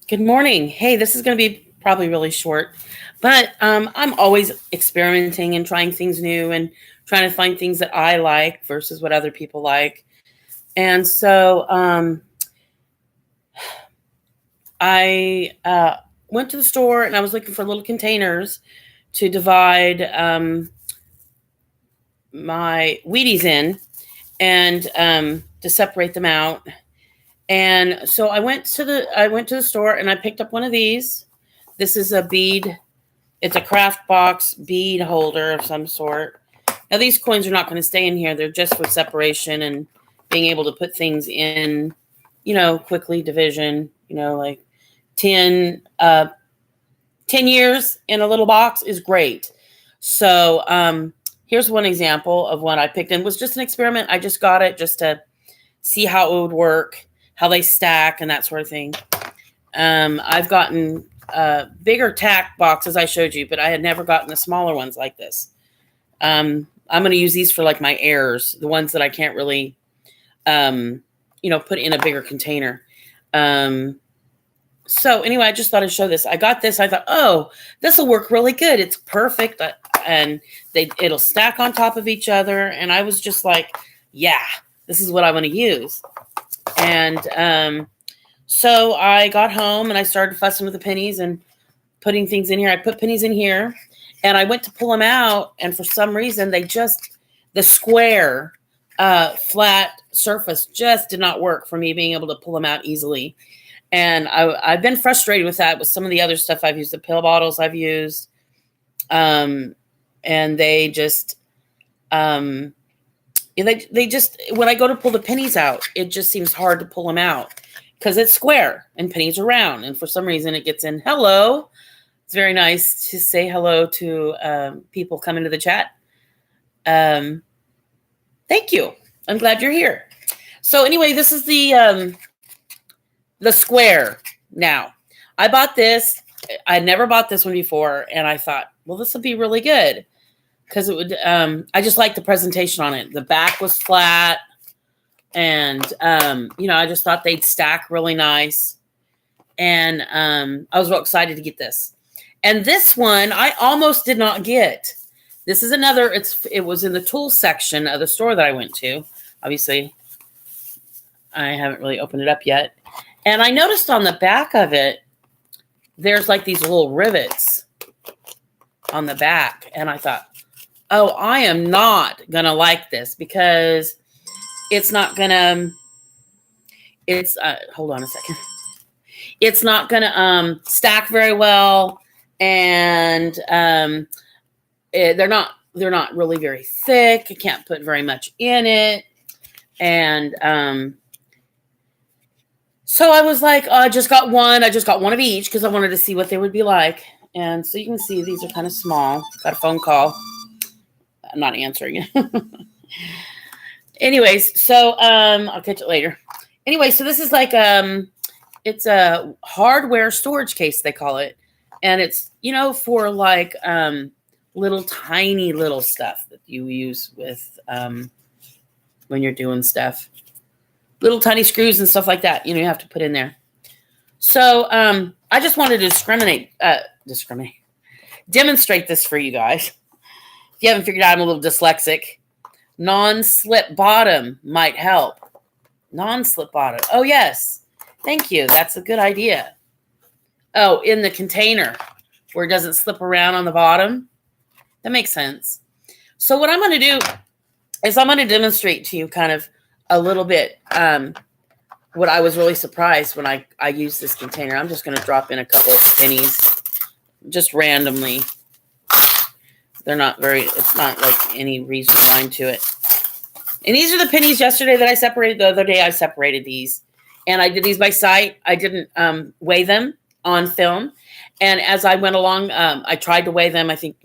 Good morning. Hey, this is going to be probably really short, but I'm always experimenting and trying things new and trying to find things that I like versus what other people like. And so I went to the store and I was looking for little containers to divide my Wheaties in and to separate them out. And so I went to the store and I picked up one of these. This is a bead. It's a craft box bead holder of some sort. Now these coins are not going to stay in here. They're just for separation and being able to put things in, quickly division, like 10, 10 years in a little box is great. So here's one example of one I picked, and it was just an experiment. I just got it just to see how it would work, how they stack and that sort of thing. I've gotten bigger tack boxes I showed you, but I had never gotten the smaller ones like this. I'm going to use these for like my airs, the ones that I can't really, put in a bigger container. So anyway, I just thought I'd show this. I got this. I thought, oh, this will work really good. It's perfect. And it'll stack on top of each other. And I was just like, yeah, this is what I want to use. And so I got home and I started fussing with the pennies and putting things in here. I put pennies in here and I went to pull them out. And for some reason, the square, flat surface just did not work for me being able to pull them out easily. And I've been frustrated with that with some of the other stuff I've used, the pill bottles I've used. And they just, they just, when I go to pull the pennies out, it just seems hard to pull them out because it's square and pennies are round. And for some reason it gets in. Hello. It's very nice to say hello to people coming to the chat. Thank you. I'm glad you're here. So anyway, this is the square. Now, I bought this. I never bought this one before, and I thought, well, this would be really good because it would. I just liked the presentation on it. The back was flat, and I just thought they'd stack really nice, and I was real excited to get this. And this one, I almost did not get. This is another. It was in the tool section of the store that I went to. Obviously, I haven't really opened it up yet. And I noticed on the back of it, there's like these little rivets on the back. And I thought, oh, I am not going to like this because it's not going to, hold on a second. It's not going to stack very well. And they're not really very thick. I can't put very much in it. And, so I was like, I just got one. I just got one of each because I wanted to see what they would be like. And so you can see these are kind of small. Got a phone call. I'm not answering it. Anyways, so I'll catch it later. Anyway, so this is like it's a hardware storage case, they call it. And it's, for like little tiny little stuff that you use with when you're doing stuff. Little tiny screws and stuff like that, you have to put in there. So I just wanted to demonstrate this for you guys. If you haven't figured out, I'm a little dyslexic. Non-slip bottom might help. Non-slip bottom. Oh, yes. Thank you. That's a good idea. Oh, in the container where it doesn't slip around on the bottom. That makes sense. So what I'm going to do is I'm going to demonstrate to you kind of a little bit what I was really surprised when I used this container. I'm just going to drop in a couple of pennies just randomly. It's not like any reason line to it. And these are the pennies yesterday that I separated. The other day I separated these. And I did these by sight. I didn't weigh them on film. And as I went along, I tried to weigh them. I think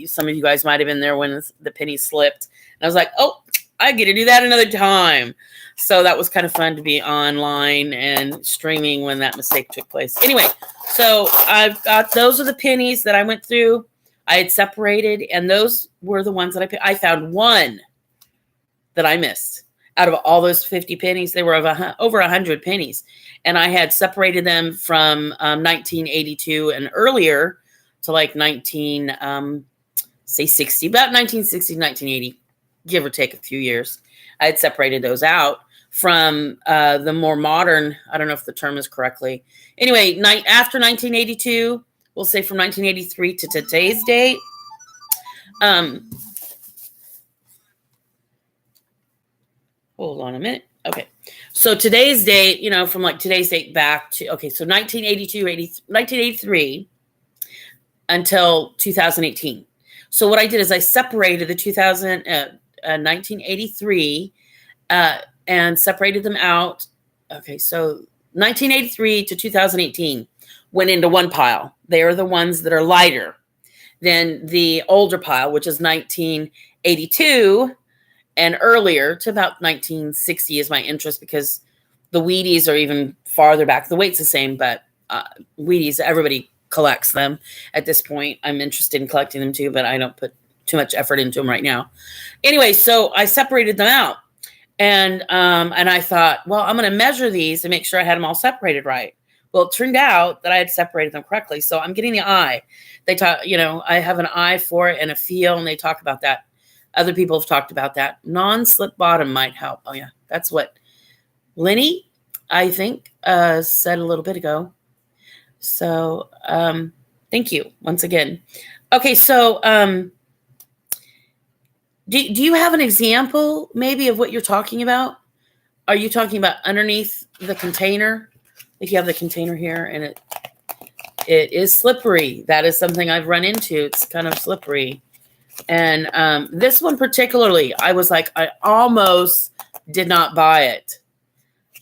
some of you guys might have been there when the pennies slipped. And I was like, oh, I get to do that another time. So that was kind of fun to be online and streaming when that mistake took place. Anyway, so I've got, those are the pennies that I went through. I had separated, and those were the ones that I found one that I missed. out of all those 50 pennies, they were over 100 pennies. And I had separated them from 1982 and earlier to like 1960, about 1960, 1980, give or take a few years. I had separated those out from the more modern, I don't know if the term is correctly. Anyway, after 1982, we'll say from 1983 to today's date. Hold on a minute. Okay. So today's date, you know, from like today's date back to, okay, so 1983 until 2018. So what I did is I separated the 1983 and separated them out. Okay, so 1983 to 2018 went into one pile. They are the ones that are lighter than the older pile, which is 1982 and earlier to about 1960 is my interest, because the Wheaties are even farther back. The weight's the same, but Wheaties, everybody collects them at this point. I'm interested in collecting them too, but I don't put too much effort into them right now. Anyway, so I separated them out. And I thought, well, I'm going to measure these and make sure I had them all separated right. Well, it turned out that I had separated them correctly. So I'm getting the eye. They talk, you know, I have an eye for it and a feel, and they talk about that. Other people have talked about that. Non-slip bottom might help. Oh, yeah. That's what Lenny, I think, said a little bit ago. So thank you once again. Okay, so do you have an example maybe of what you're talking about? Are you talking about underneath the container? If you have the container here and it is slippery. That is something I've run into. It's kind of slippery. And this one particularly, I was like, I almost did not buy it.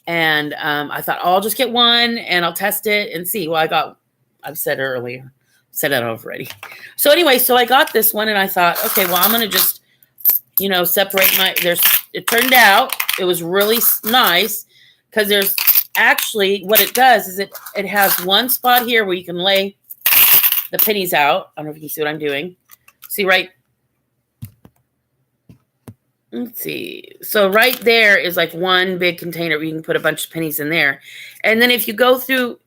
And I thought, oh, I'll just get one and I'll test it and see. Well, I've said earlier, said that already. So anyway, so I got this one and I thought, okay, well, I'm going to just, you know, separate it turned out it was really nice, because there's actually, what it does is it has one spot here where you can lay the pennies out. I don't know if you can see what I'm doing. See, right? Let's see. So right there is like one big container where you can put a bunch of pennies in there. And then if you go through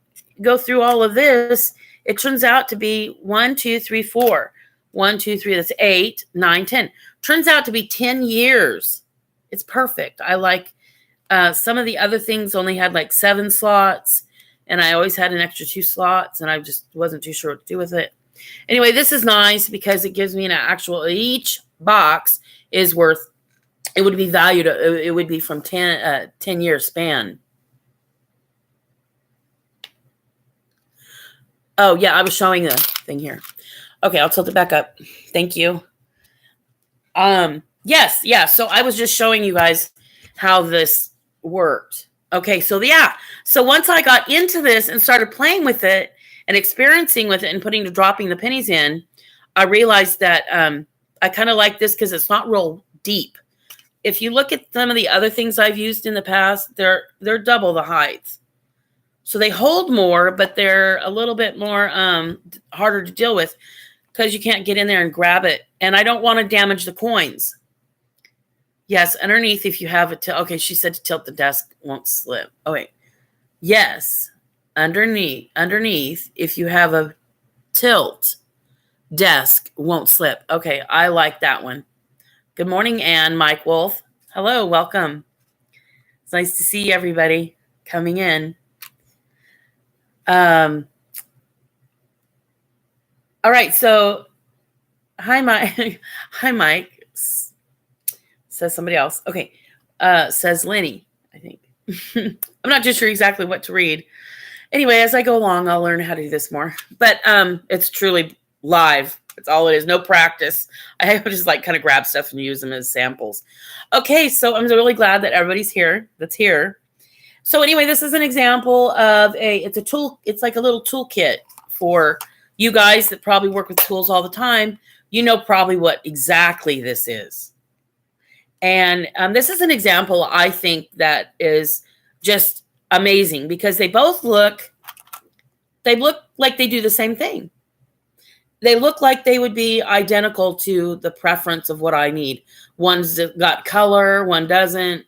all of this, it turns out to be 1, 2, 3, 4. 1, 2, 3, that's 8, 9, 10. Turns out to be 10 years. It's perfect. I like some of the other things only had like 7 slots, and I always had an extra 2 slots, and I just wasn't too sure what to do with it. Anyway, this is nice because it gives me an actual, each box is worth, it would be valued, it would be from 10 year span. Oh, yeah, I was showing the thing here. Okay, I'll tilt it back up. Thank you. Yes, yeah, so I was just showing you guys how this worked. Okay, so yeah, so once I got into this and started playing with it and experiencing with it and dropping the pennies in, I realized that I kind of like this because it's not real deep. If you look at some of the other things I've used in the past, they're double the height. So they hold more, but they're a little bit more harder to deal with because you can't get in there and grab it. And I don't want to damage the coins. Yes, underneath if you have it. Okay, she said to tilt the desk won't slip. Oh, wait. Yes, underneath if you have a tilt, desk won't slip. Okay, I like that one. Good morning, Ann, Mike Wolf. Hello, welcome. It's nice to see everybody coming in. All right, so hi, Mike. Hi, Mike. Says somebody else. Okay, says Lenny, I think. I'm not just sure exactly what to read. Anyway, as I go along, I'll learn how to do this more. But it's truly live. That's all it is. No practice. I just like kind of grab stuff and use them as samples. Okay, so I'm really glad that everybody's here. That's here. So anyway, this is an example of it's a tool. It's like a little toolkit for you guys that probably work with tools all the time. You know probably what exactly this is. And this is an example, I think, that is just amazing because they look like they do the same thing. They look like they would be identical to the preference of what I need. One's got color, one doesn't.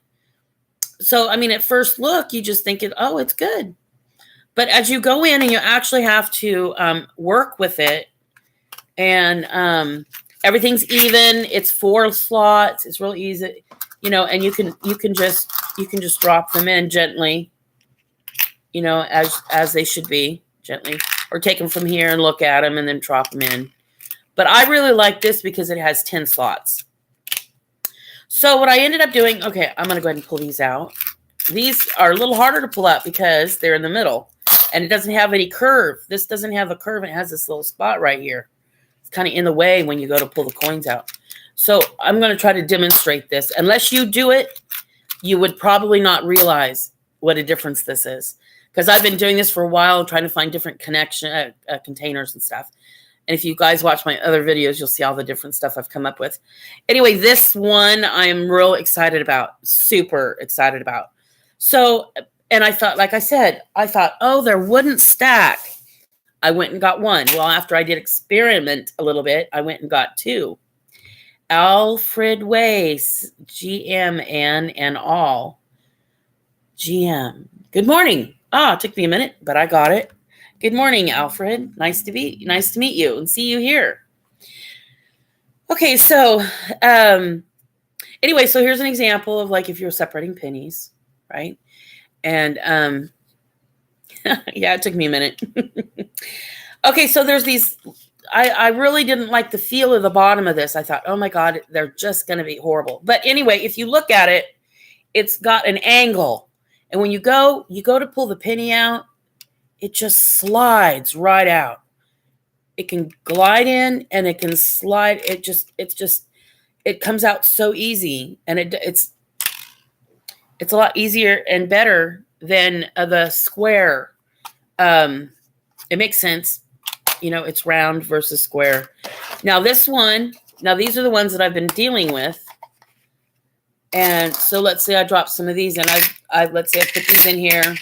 So, I mean, at first look, you just think oh, it's good. But as you go in and you actually have to work with it, and everything's even, it's 4 slots, it's real easy, and you can just drop them in gently, as they should be, gently, or take them from here and look at them and then drop them in. But I really like this because it has 10 slots. So what I ended up doing, okay, I'm going to go ahead and pull these out. These are a little harder to pull out because they're in the middle and it doesn't have any curve. This doesn't have a curve. It has this little spot right here. It's kind of in the way when you go to pull the coins out. So I'm going to try to demonstrate this. Unless you do it, you would probably not realize what a difference this is. Because I've been doing this for a while, trying to find different containers and stuff. And if you guys watch my other videos, you'll see all the different stuff I've come up with. Anyway, this one I'm real excited about. Super excited about. So, and I thought, like I said, oh, there wouldn't stack. I went and got one. Well, after I did experiment a little bit, I went and got 2. Alfred Weiss, GM and all. GM. Good morning. It took me a minute, but I got it. Good morning, Alfred. Nice to meet you and see you here. Okay, so anyway, so here's an example of like if you're separating pennies, right? And yeah, it took me a minute. Okay, so there's these. I really didn't like the feel of the bottom of this. I thought, oh my God, they're just going to be horrible. But anyway, if you look at it, it's got an angle, and when you go to pull the penny out, it just slides right out. It can glide in and it can slide. It comes out so easy, and it's a lot easier and better than the square. It makes sense. It's round versus square. Now these are the ones that I've been dealing with. And so let's say I drop some of these and let's say I put these in here.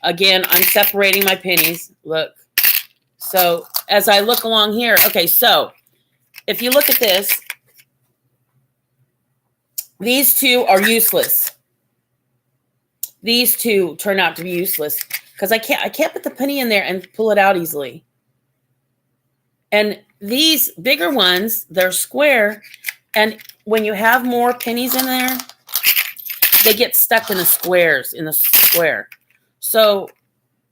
Again, I'm separating my pennies. Look. So as I look along here, okay, so if you look at this, these 2 are useless. These 2 turn out to be useless because I can't put the penny in there and pull it out easily. And these bigger ones, they're square, and when you have more pennies in there, they get stuck in the square. So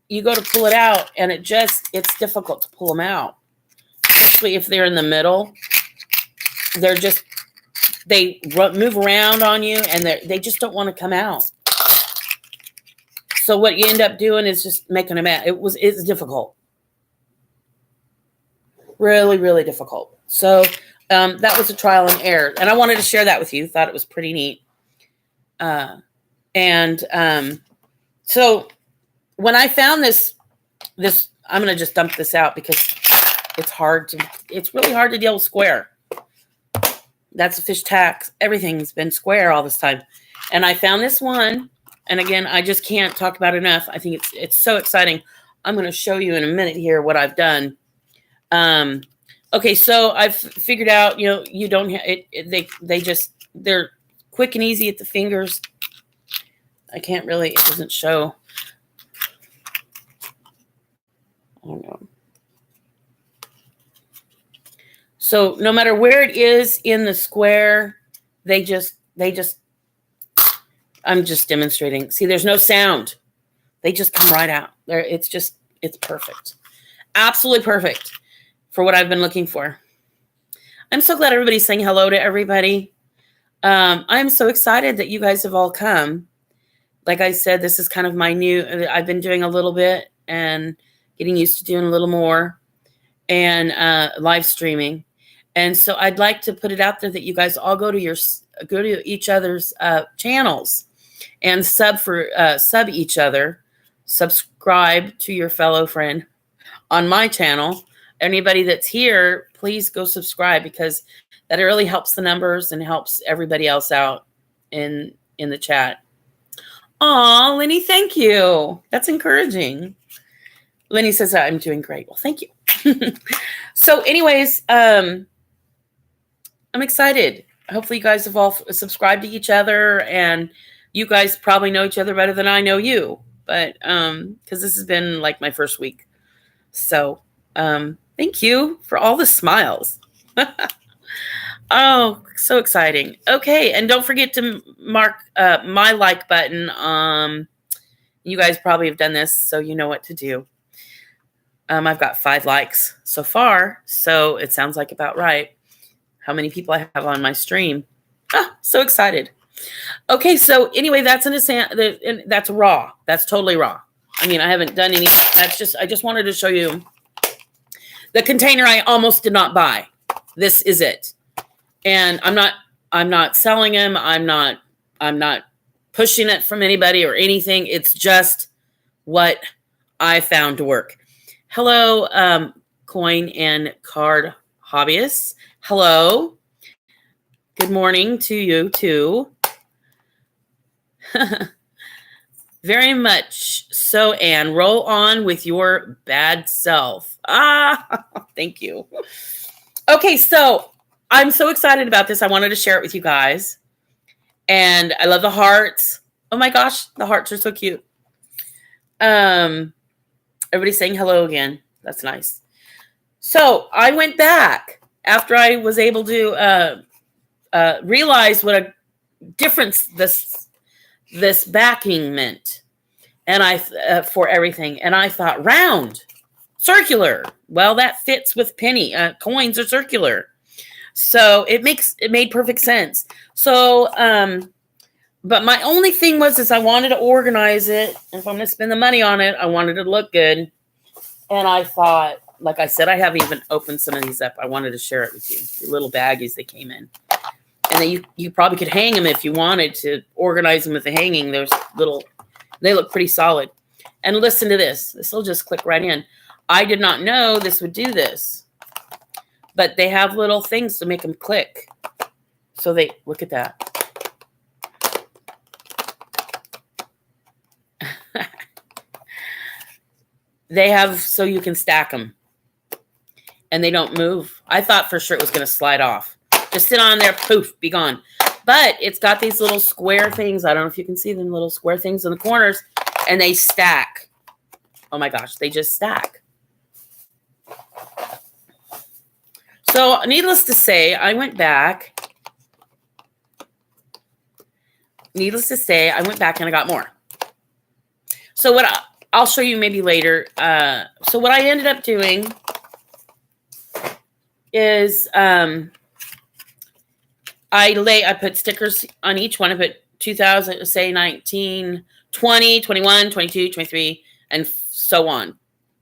you go to pull it out, and it's difficult to pull them out, especially if they're in the middle. They move around on you, and they just don't want to come out. So what you end up doing is just making them out. It's difficult. Really, really difficult. So that was a trial and error. And I wanted to share that with you. Thought it was pretty neat. So when I found this, I'm going to just dump this out because it's really hard to deal with square. That's a fish tax. Everything's been square all this time. And I found this one. And again, I just can't talk about it enough. I think it's so exciting. I'm going to show you in a minute here what I've done. Okay, so I've figured out, you don't have it. They're quick and easy at the fingers. I can't really, it doesn't show. Oh no. So no matter where it is in the square, I'm just demonstrating. See, there's no sound. They just come right out. It's perfect. Absolutely perfect for what I've been looking for. I'm so glad everybody's saying hello to everybody. I'm so excited that you guys have all come. Like I said, this is kind of my I've been doing a little bit and getting used to doing a little more and live streaming. And so I'd like to put it out there that you guys all go to each other's channels and sub each other. Subscribe to your fellow friend on my channel. Anybody that's here, please go subscribe because that really helps the numbers and helps everybody else out in the chat. Aw, Lenny, thank you. That's encouraging. Lenny says I'm doing great. Well, thank you. So anyways, I'm excited. Hopefully you guys have all subscribed to each other and You guys probably know each other better than I know you, but because this has been like my first week. So thank you for all the smiles. Oh, so exciting. Okay, and don't forget to mark my like button. You guys probably have done this, so you know what to do. I've got 5 likes so far, so it sounds like about right. How many people I have on my stream? So excited. Okay, so anyway, that's that's raw. That's totally raw. I mean, I haven't done any. I just wanted to show you the container I almost did not buy. This is it. And I'm not selling them. I'm not pushing it from anybody or anything. It's just what I found to work. Hello, coin and card hobbyists. Hello. Good morning to you too. Very much so, Anne. Roll on with your bad self. Thank you. Okay, so I'm so excited about this. I wanted to share it with you guys. And I love the hearts. Oh my gosh, the hearts are so cute. Everybody's saying hello again. That's nice. So I went back after I was able to realize what a difference this backing meant, and I for everything. And I thought round, circular. Well, that fits with penny coins are circular, so it made perfect sense. So, but my only thing is I wanted to organize it. And if I'm going to spend the money on it, I wanted it to look good. And I thought, like I said, I haven't even opened some of these up. I wanted to share it with you. The little baggies they came in. And then you probably could hang them if you wanted to organize them with the hanging. There's they look pretty solid. And listen to this. This will just click right in. I did not know this would do this. But they have little things to make them click. So look at that. They have so you can stack them. And they don't move. I thought for sure it was going to slide off. Just sit on there, poof, be gone. But it's got these little square things. I don't know if you can see them, little square things in the corners. And they stack. Oh my gosh, they just stack. So needless to say, I went back. Needless to say, I went back and I got more. So what I'll show you maybe later. So what I ended up doing is I put stickers on each one. I put 2000, say 19, 20, 21, 22, 23, and so on.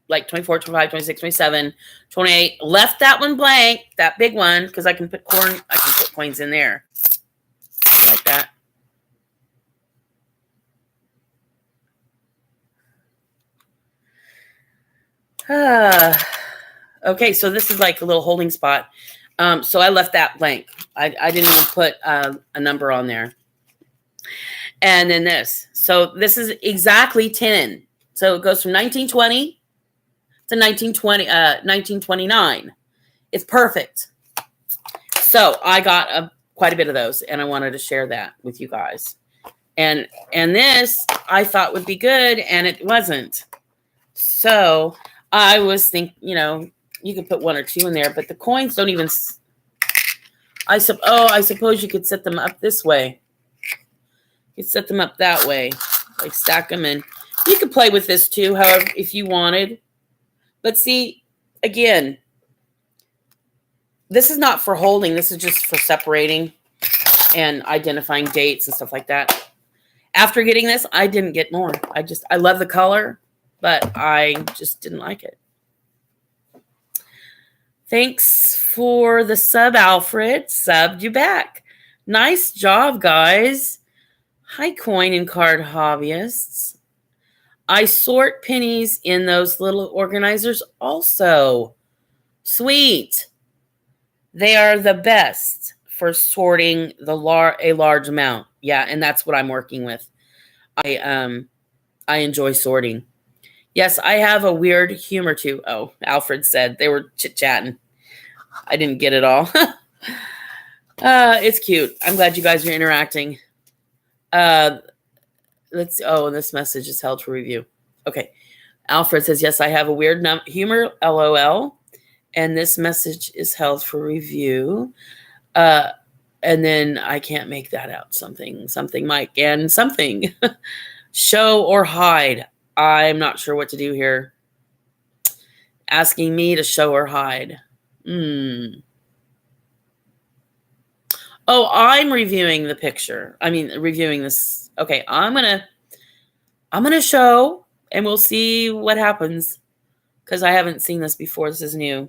Like 24, 25, 26, 27, 28. Left that one blank, that big one, because I can put coins in there. Like that. Okay, so this is like a little holding spot. So I left that blank. I didn't even put a number on there. And then this. So this is exactly 10. So it goes from 1920 to 1929. It's perfect. So I got quite a bit of those, and I wanted to share that with you guys. And this I thought would be good, and it wasn't. So I was thinking, you could put 1 or 2 in there, but the coins don't even. I suppose you could set them up this way. You could set them up that way, like stack them in. You could play with this too, however, if you wanted. But see, again, this is not for holding. This is just for separating and identifying dates and stuff like that. After getting this, I didn't get more. I love the color, but I just didn't like it. Thanks for the sub, Alfred. Subbed you back. Nice job, guys. Hi, coin and card hobbyists. I sort pennies in those little organizers also. Sweet. They are the best for sorting a large amount. Yeah, and that's what I'm working with. I enjoy sorting. Yes, I have a weird humor too. Oh, Alfred said they were chit-chatting. I didn't get it all. It's cute. I'm glad you guys are interacting. this message is held for review. Okay. Alfred says, yes, I have a weird humor, LOL. And this message is held for review. And then I can't make that out. Something, Mike, and something. Show or hide. I'm not sure what to do here. Asking me to show or hide. Oh, I'm reviewing the picture. Reviewing this. Okay, I'm gonna show, and we'll see what happens, because I haven't seen this before. This is new.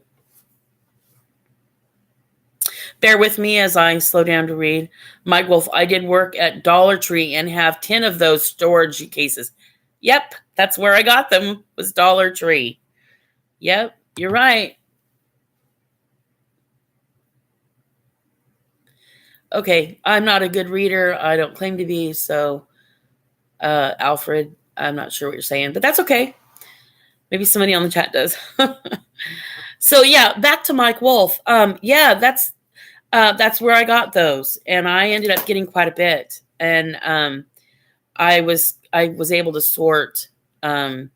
Bear with me as I slow down to read. Mike Wolf, I did work at Dollar Tree and have 10 of those storage cases. Yep, that's where I got them, was Dollar Tree. Yep, you're right. Okay, I'm not a good reader. I don't claim to be, so Alfred, I'm not sure what you're saying, but that's okay. Maybe somebody on the chat does. So yeah, back to Mike Wolf. Yeah, that's where I got those, and I ended up getting quite a bit. And I was able to sort. Well,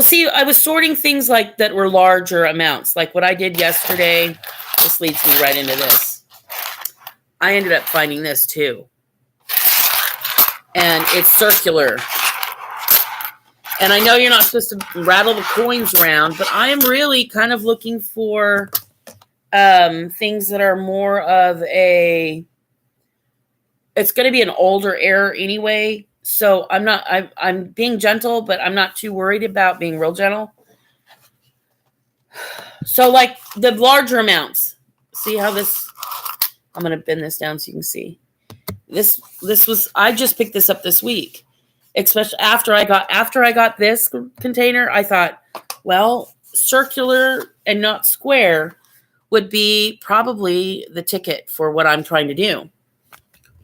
see, I was sorting things like that were larger amounts, like what I did yesterday. This leads me right into this. I ended up finding this too, and it's circular. And I know you're not supposed to rattle the coins around, but I am really kind of looking for things that are more of a, it's going to be an older era anyway. So I'm being gentle, but I'm not too worried about being real gentle. So like the larger amounts, see how this, I'm going to bend this down so you can see. This was, I just picked this up this week, especially after I got this container. I thought, well, circular and not square would be probably the ticket for what I'm trying to do.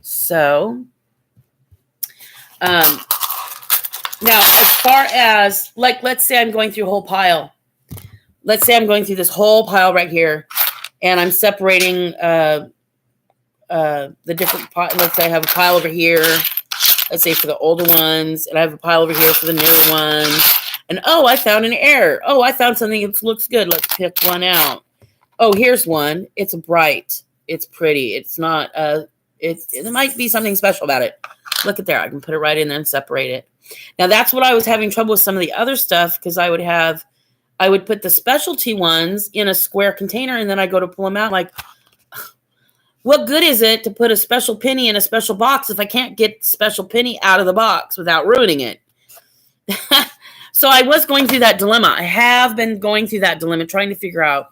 So, now as far as, like, let's say I'm going through a whole pile. Let's say I'm going through this whole pile right here, and I'm separating the different piles. Let's say I have a pile over here, let's say for the older ones, and I have a pile over here for the newer ones. And oh, I found an error. Oh, I found something that looks good. Let's pick one out. Oh, here's one. It's bright. It's pretty. It's not it might be something special about it. Look at there. I can put it right in there and separate it. Now that's what I was having trouble with some of the other stuff, because I would put the specialty ones in a square container, and then I go to pull them out like, what good is it to put a special penny in a special box if I can't get the special penny out of the box without ruining it? So I was going through that dilemma. I have been going through that dilemma, trying to figure out,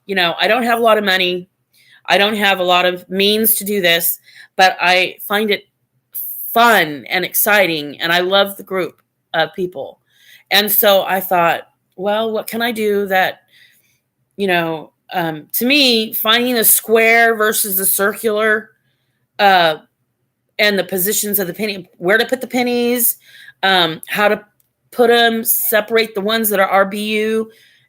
I don't have a lot of money. I don't have a lot of means to do this, but I find it fun and exciting, and I love the group of people. And so I thought, well, what can I do that, to me, finding the square versus the circular, and the positions of the penny, where to put the pennies, how to put them, separate the ones that are RBU.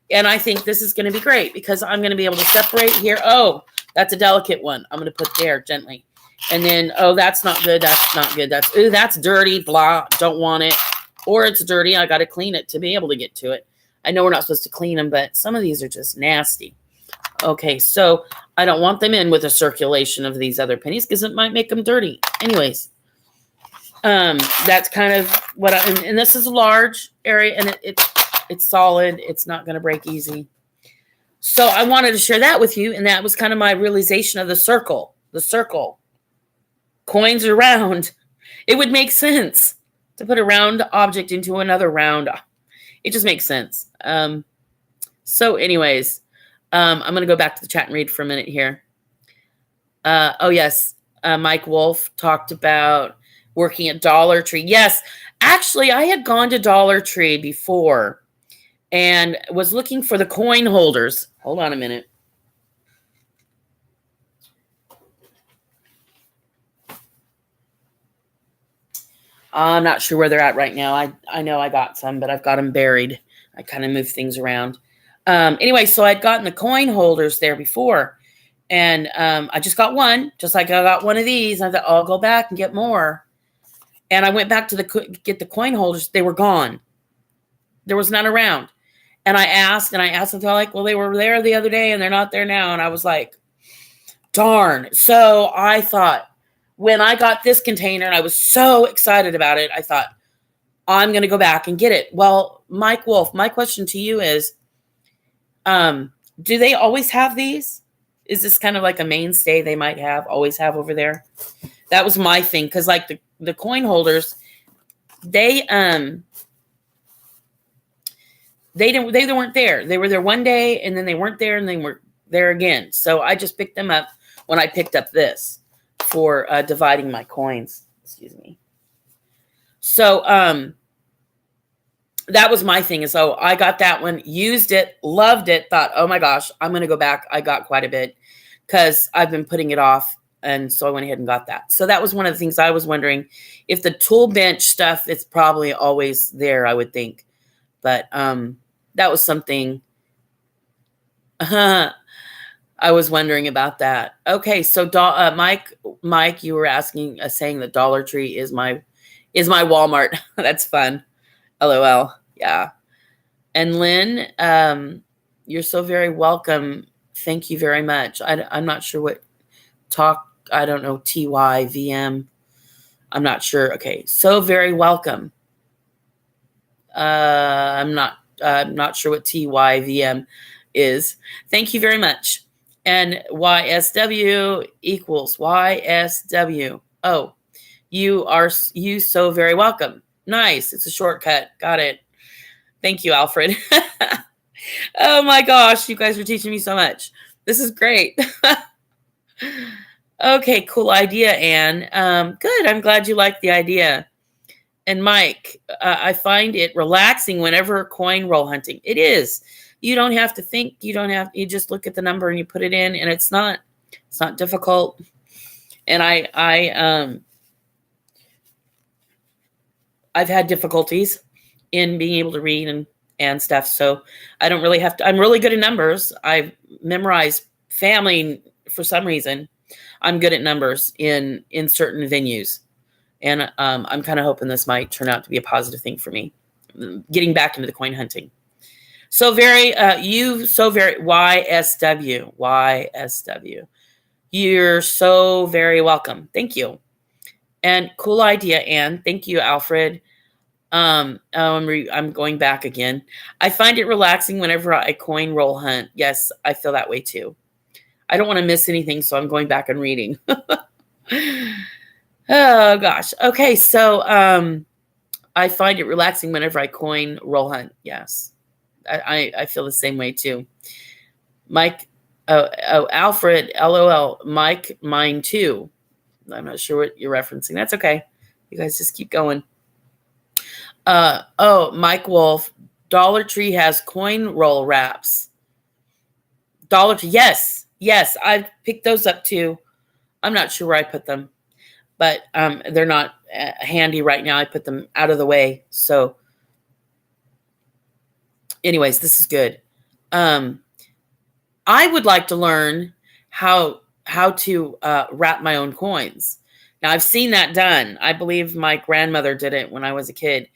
And I think this is going to be great, because I'm going to be able to separate here. Oh, that's a delicate one. I'm going to put there gently. And then, oh, that's not good. That's not good. That's dirty. Blah. Don't want it. Or it's dirty. I got to clean it to be able to get to it. I know we're not supposed to clean them, but some of these are just nasty. Okay, so I don't want them in with a circulation of these other pennies, because it might make them dirty. Anyways, that's kind of what and this is a large area, and it's solid. It's not going to break easy. So I wanted to share that with you, and that was kind of my realization of the circle. The circle. Coins are round. It would make sense to put a round object into another round. It just makes sense. So anyways, I'm going to go back to the chat and read for a minute here. Oh, yes. Mike Wolf talked about working at Dollar Tree. Yes, actually, I had gone to Dollar Tree before and was looking for the coin holders. Hold on a minute. I'm not sure where they're at right now. I know I got some, but I've got them buried. I kind of moved things around. Anyway, so I'd gotten the coin holders there before, and I just got one, just like I got one of these. I thought, oh, I'll go back and get more. And I went back to get the coin holders. They were gone. There was none around. And I asked, and they're like, well, they were there the other day and they're not there now. And I was like, darn. So I thought, when I got this container and I was so excited about it, I thought, I'm going to go back and get it. Well, Mike Wolf, my question to you is, do they always have these? Is this kind of like a mainstay they might always have over there? That was my thing. Because like the coin holders, they weren't there. They were there one day and then they weren't there and they were there again. So I just picked them up when I picked up this for dividing my coins. Excuse me. So that was my thing. So I got that one, used it, loved it, thought, oh my gosh, I'm going to go back. I got quite a bit because I've been putting it off. And so I went ahead and got that. So that was one of the things I was wondering. If the tool bench stuff, it's probably always there, I would think. But that was something I was wondering about that. Okay, so Mike, you were saying that Dollar Tree is my Walmart. That's fun. LOL. Yeah. And Lynn, you're so very welcome. Thank you very much. I'm not sure what I don't know, TYVM. I'm not sure. Okay. So very welcome. I'm not sure what TYVM is. Thank you very much. And YSW equals YSW. Oh, you so very welcome. Nice. It's a shortcut. Got it. Thank you, Alfred. Oh my gosh. You guys are teaching me so much. This is great. Okay. Cool idea, Anne. Good. I'm glad you liked the idea. And Mike, I find it relaxing whenever coin roll hunting. It is. You don't have to think. You just look at the number and you put it in, and it's not difficult. And I've had difficulties in being able to read and stuff. So I don't really have to. I'm really good at numbers. I've memorized family for some reason. I'm good at numbers in certain venues. And I'm kind of hoping this might turn out to be a positive thing for me, getting back into the coin hunting. So YSW. You're so very welcome. Thank you. And cool idea, Anne. Thank you, Alfred. I'm going back again. I find it relaxing whenever I coin roll hunt. Yes, I feel that way too. I don't want to miss anything, so I'm going back and reading. Oh gosh. Okay, so I find it relaxing whenever I coin roll hunt. Yes, I feel the same way too. Mike, Alfred, LOL. Mike, mine too. I'm not sure what you're referencing. That's okay. You guys just keep going. Mike Wolf. Dollar Tree has coin roll wraps. Dollar Tree. Yes. I've picked those up too. I'm not sure where I put them. But they're not handy right now. I put them out of the way. So anyways, this is good. I would like to learn how to wrap my own coins. Now, I've seen that done. I believe my grandmother did it when I was a kid.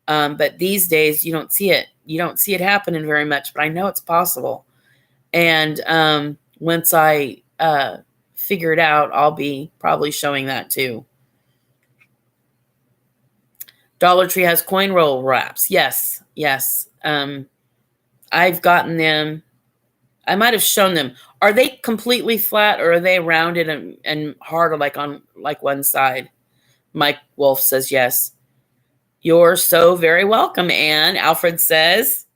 But these days, you don't see it. You don't see it happening very much. But I know it's possible. And once I figure it out, I'll be probably showing that too. Dollar Tree has coin roll wraps. Yes. I've gotten them. I might have shown them. Are they completely flat or are they rounded and hard or on one side? Mike Wolf says yes. You're so very welcome, Anne. Alfred says,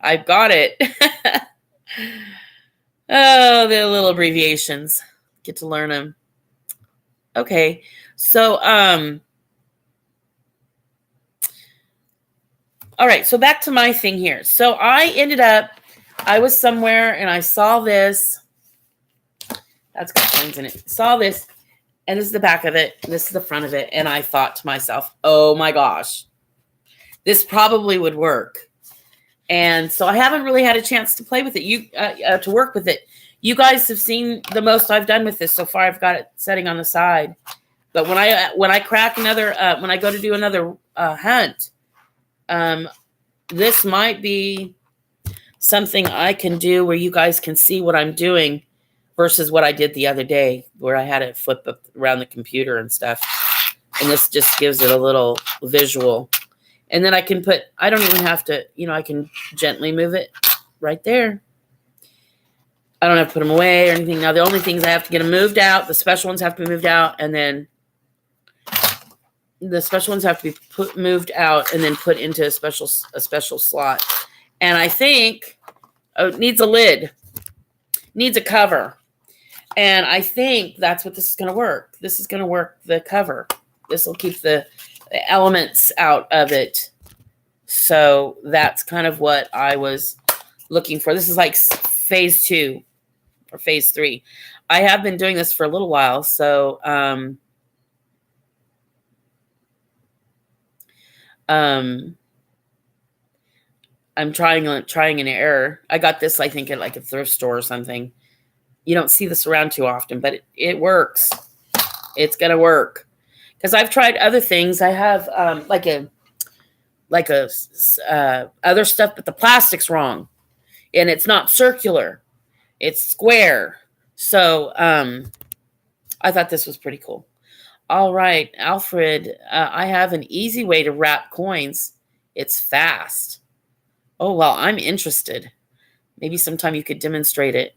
I've got it. Oh, the little abbreviations. Get to learn them. Okay. So, all right. So back to my thing here. So I was somewhere and I saw this. That's got coins in it. Saw this, and this is the back of it. This is the front of it. And I thought to myself, oh my gosh, this probably would work. And so I haven't really had a chance to play with it. To work with it. You guys have seen the most I've done with this so far. I've got it setting on the side. But when I crack another, when I go to do another hunt, this might be something I can do where you guys can see what I'm doing versus what I did the other day where I had it flip up around the computer and stuff. And this just gives it a little visual. And then I can put, I don't even have to, I can gently move it right there. I don't have to put them away or anything. Now, the only things I have to get them moved out, the special ones have to be moved out, and then the special ones have to be moved out and then put into a special slot. And I think it needs a lid, needs a cover. And I think that's what this is going to work. This is going to work the cover. This will keep the elements out of it. So that's kind of what I was looking for. This is like phase 2 or phase 3. I have been doing this for a little while. So, I'm trying an error. I got this, I think, at like a thrift store or something. You don't see this around too often, but it works. It's going to work. Because I've tried other things. I have other stuff, but the plastic's wrong. And it's not circular. It's square. So I thought this was pretty cool. All right, Alfred, I have an easy way to wrap coins. It's fast. Oh, well, I'm interested. Maybe sometime you could demonstrate it.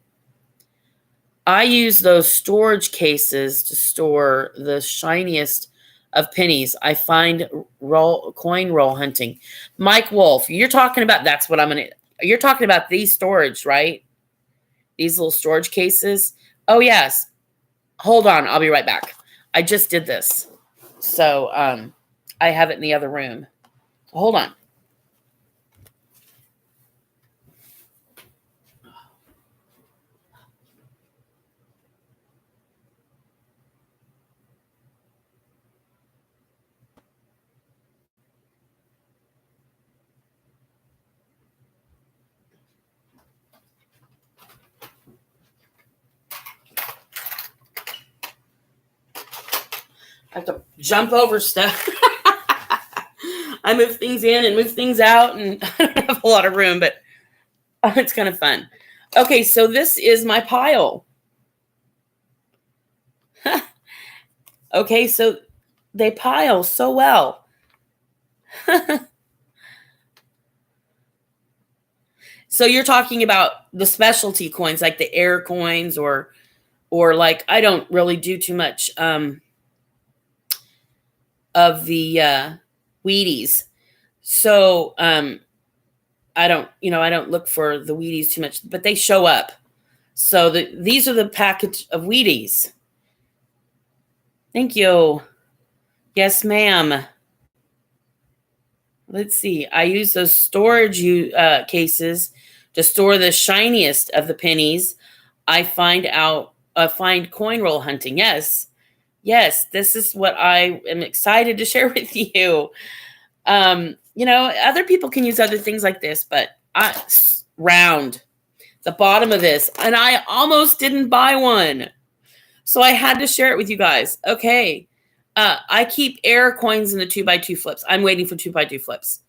I use those storage cases to store the shiniest of pennies. I find coin roll hunting. Mike Wolf, you're talking about, you're talking about these storage, right? These little storage cases. Oh, yes. Hold on. I'll be right back. I just did this. So I have it in the other room. Hold on. I have to jump over stuff. I move things in and move things out, and I don't have a lot of room, but it's kind of fun. Okay, so this is my pile. Okay, so they pile so well. So you're talking about the specialty coins, like the air coins, or like, I don't really do too much of the Wheaties. So I don't look for the Wheaties too much, but they show up. So these are the package of Wheaties. Thank you. Yes, ma'am. Let's see. I use those storage cases to store the shiniest of the pennies. I find coin roll hunting. Yes. This is what I am excited to share with you. Other people can use other things like this, but round the bottom of this, and I almost didn't buy one. So I had to share it with you guys. Okay. I keep air coins in the 2x2 flips. I'm waiting for 2x2 flips.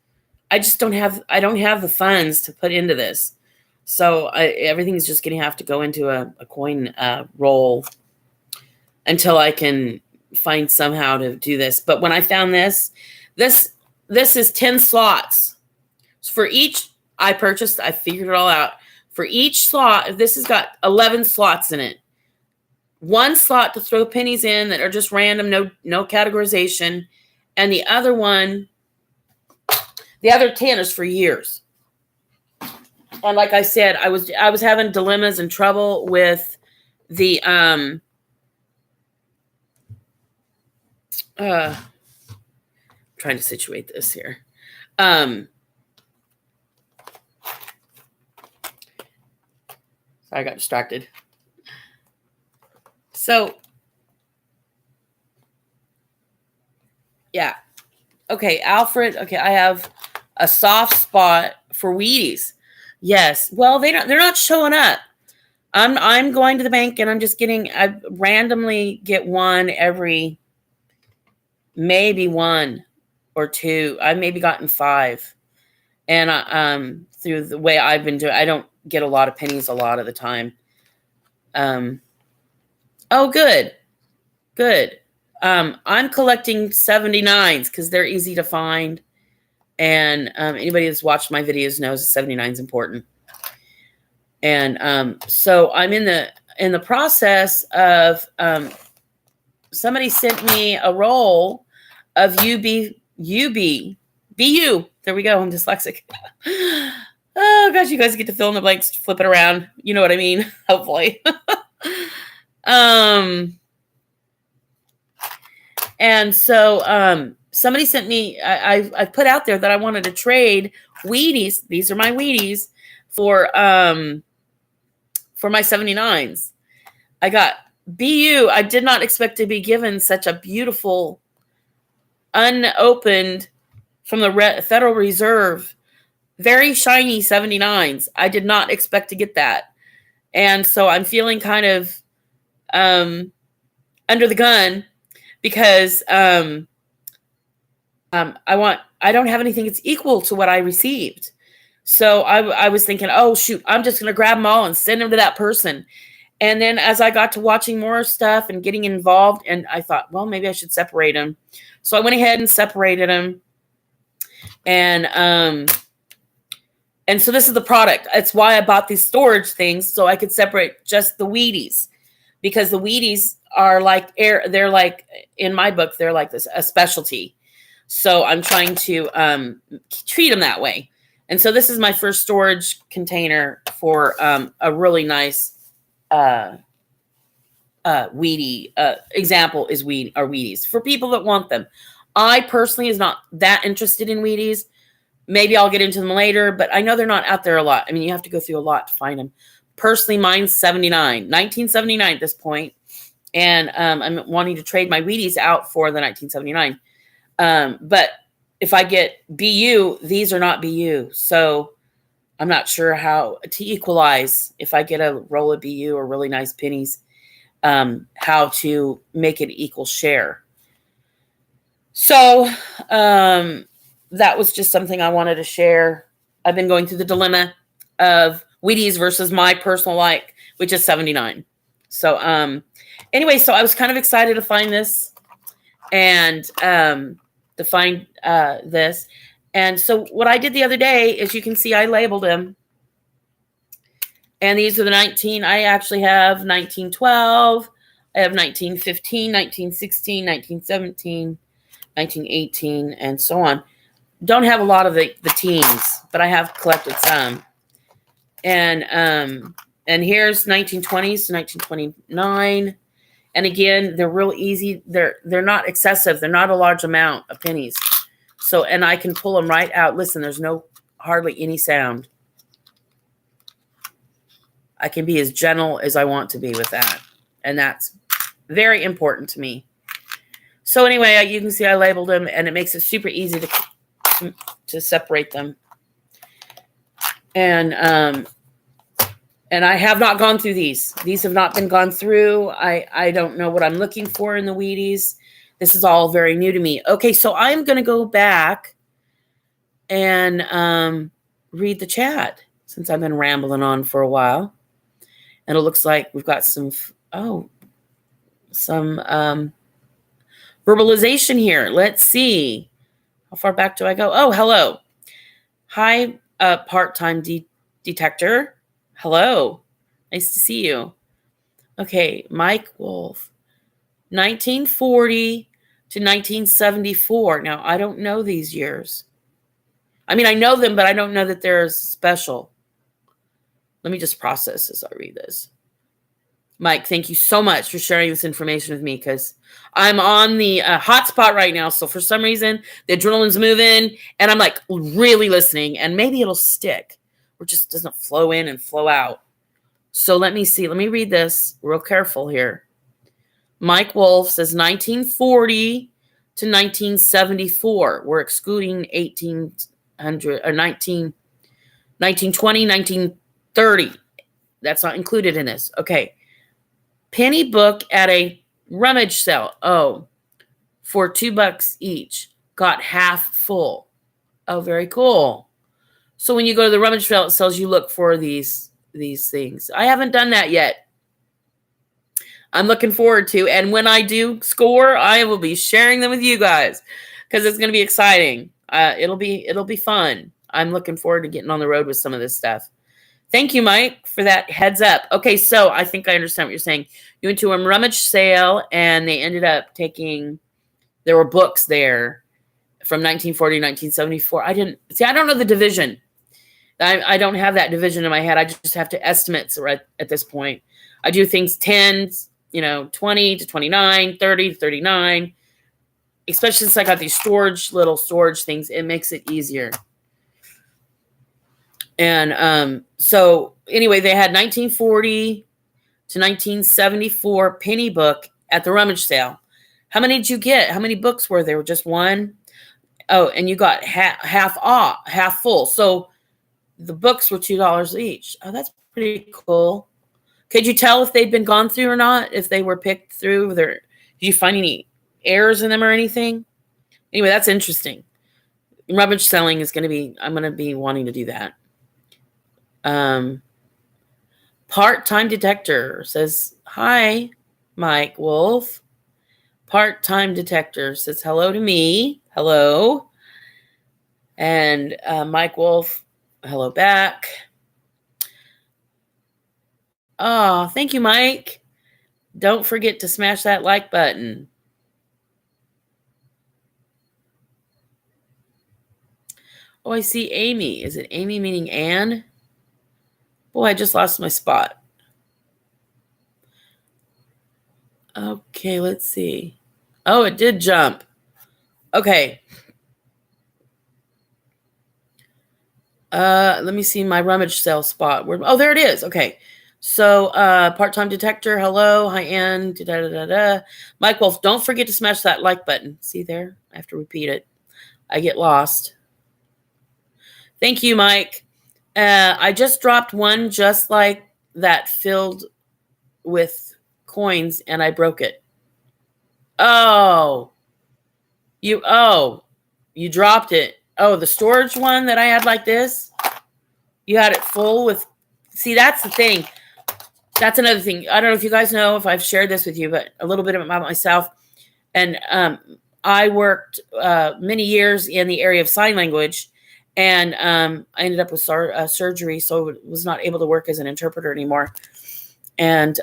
I don't have the funds to put into this. So everything's just going to have to go into a coin roll until I can find somehow to do this. But when I found this is 10 slots. So for each I figured it all out. For each slot, this has got 11 slots in it. One slot to throw pennies in that are just random, no categorization. And the other 10 is for years. And like I said, I was having dilemmas and trouble with the trying to situate this here. I got distracted. So, yeah. Okay, Alfred. Okay, I have a soft spot for Wheaties. Yes. Well, they're not showing up. I'm going to the bank and I randomly get one every maybe one or two. I've maybe gotten 5. And through the way I've been doing, I don't get a lot of pennies a lot of the time. Oh, good. I'm collecting 79s because they're easy to find. And anybody that's watched my videos knows 79 is important. And so I'm in the process of somebody sent me a roll of BU. There we go. I'm dyslexic. Oh gosh, you guys get to fill in the blanks, flip it around. You know what I mean? Hopefully. And so somebody sent me, I put out there that I wanted to trade Wheaties. These are my Wheaties for my 79s. I got BU. I did not expect to be given such a beautiful, unopened from the Federal Reserve, very shiny 79s. I did not expect to get that. And so I'm feeling kind of under the gun because I don't have anything that's equal to what I received. So I was thinking, oh shoot, I'm just going to grab them all and send them to that person. And then as I got to watching more stuff and getting involved, and I thought, well, maybe I should separate them. So I went ahead and separated them. And so this is the product. It's why I bought these storage things, so I could separate just the Wheaties, because the Wheaties are like they're like, in my book, they're like a specialty. So I'm trying to treat them that way. And so this is my first storage container for a really nice Wheatie. Example is Wheaties for people that want them. I personally is not that interested in Wheaties. Maybe I'll get into them later, but I know they're not out there a lot. I mean, you have to go through a lot to find them. Personally, mine's 1979 at this point. And I'm wanting to trade my Wheaties out for the 1979. But if I get BU, these are not BU. So I'm not sure how to equalize if I get a roll of BU or really nice pennies, how to make it equal share. So that was just something I wanted to share. I've been going through the dilemma of Wheaties versus my personal like, which is 79. So anyway, so I was kind of excited to find this and to find this. And so what I did the other day is, you can see I labeled them. And these are the 19. I actually have 1912. I have 1915, 1916, 1917, 1918, and so on. Don't have a lot of the teens, but I have collected some. And here's 1920s to 1929. And again, they're real easy. They're not excessive. They're not a large amount of pennies. So, and I can pull them right out. Listen, there's hardly any sound. I can be as gentle as I want to be with that. And that's very important to me. So anyway, you can see I labeled them, and it makes it super easy to separate them. And I have not gone through these. These have not been gone through. I don't know what I'm looking for in the Wheaties. This is all very new to me. Okay, so I'm going to go back and read the chat, since I've been rambling on for a while. And it looks like we've got some verbalization here. Let's see. How far back do I go? Oh, hello. Hi, part-time detector. Hello. Nice to see you. Okay, Mike Wolf. 1940 to 1974. Now, I don't know these years. I mean, I know them, but I don't know that they're special. Let me just process as I read this. Mike, thank you so much for sharing this information with me, because I'm on the hotspot right now. So for some reason, the adrenaline's moving, and I'm like really listening, and maybe it'll stick, or just doesn't flow in and flow out. So let me see. Let me read this real careful here. Mike Wolf says 1940 to 1974. We're excluding 1920, 1930. That's not included in this. Okay. Penny book at a rummage sale. Oh, for $2 each. Got half full. Oh, very cool. So when you go to the rummage sale, it sells, you look for these things. I haven't done that yet. I'm looking forward to, and when I do score, I will be sharing them with you guys because it's going to be exciting. It'll be fun. I'm looking forward to getting on the road with some of this stuff. Thank you, Mike, for that heads up. Okay, so I think I understand what you're saying. You went to a rummage sale, and they ended up there were books there from 1940 to 1974. I don't know the division. I don't have that division in my head. I just have to estimates right at this point. I do things 10s, 20 to 29, 30 to 39. Especially since I got these little storage things, it makes it easier. And so anyway, they had 1940 to 1974 penny book at the rummage sale. How many did you get? How many books were there? Just one? Oh, and you got half full. So the books were $2 each. Oh, that's pretty cool. Could you tell if they'd been gone through or not? If they were picked through? Did you find any errors in them or anything? Anyway, that's interesting. Rummage selling I'm going to be wanting to do that. Part-time detector says, hi, Mike Wolf. Part-time detector says hello to me. Hello. And Mike Wolf, hello back. Oh, thank you, Mike. Don't forget to smash that like button. Oh, I see Amy. Is it Amy meaning Anne? Boy, I just lost my spot. Okay, let's see. Oh, it did jump. Okay. Let me see my rummage sale spot. Oh, there it is. Okay. So, part-time detector. Hello. Hi, Ann. Mike Wolf, don't forget to smash that like button. See there? I have to repeat it. I get lost. Thank you, Mike. I just dropped one just like that filled with coins and I broke it. Oh, you dropped it. Oh, the storage one that I had like this, you had it full with, see, that's the thing. That's another thing. I don't know if you guys know if I've shared this with you, but a little bit about myself. And I worked many years in the area of sign language, and I ended up with surgery, so I was not able to work as an interpreter anymore. And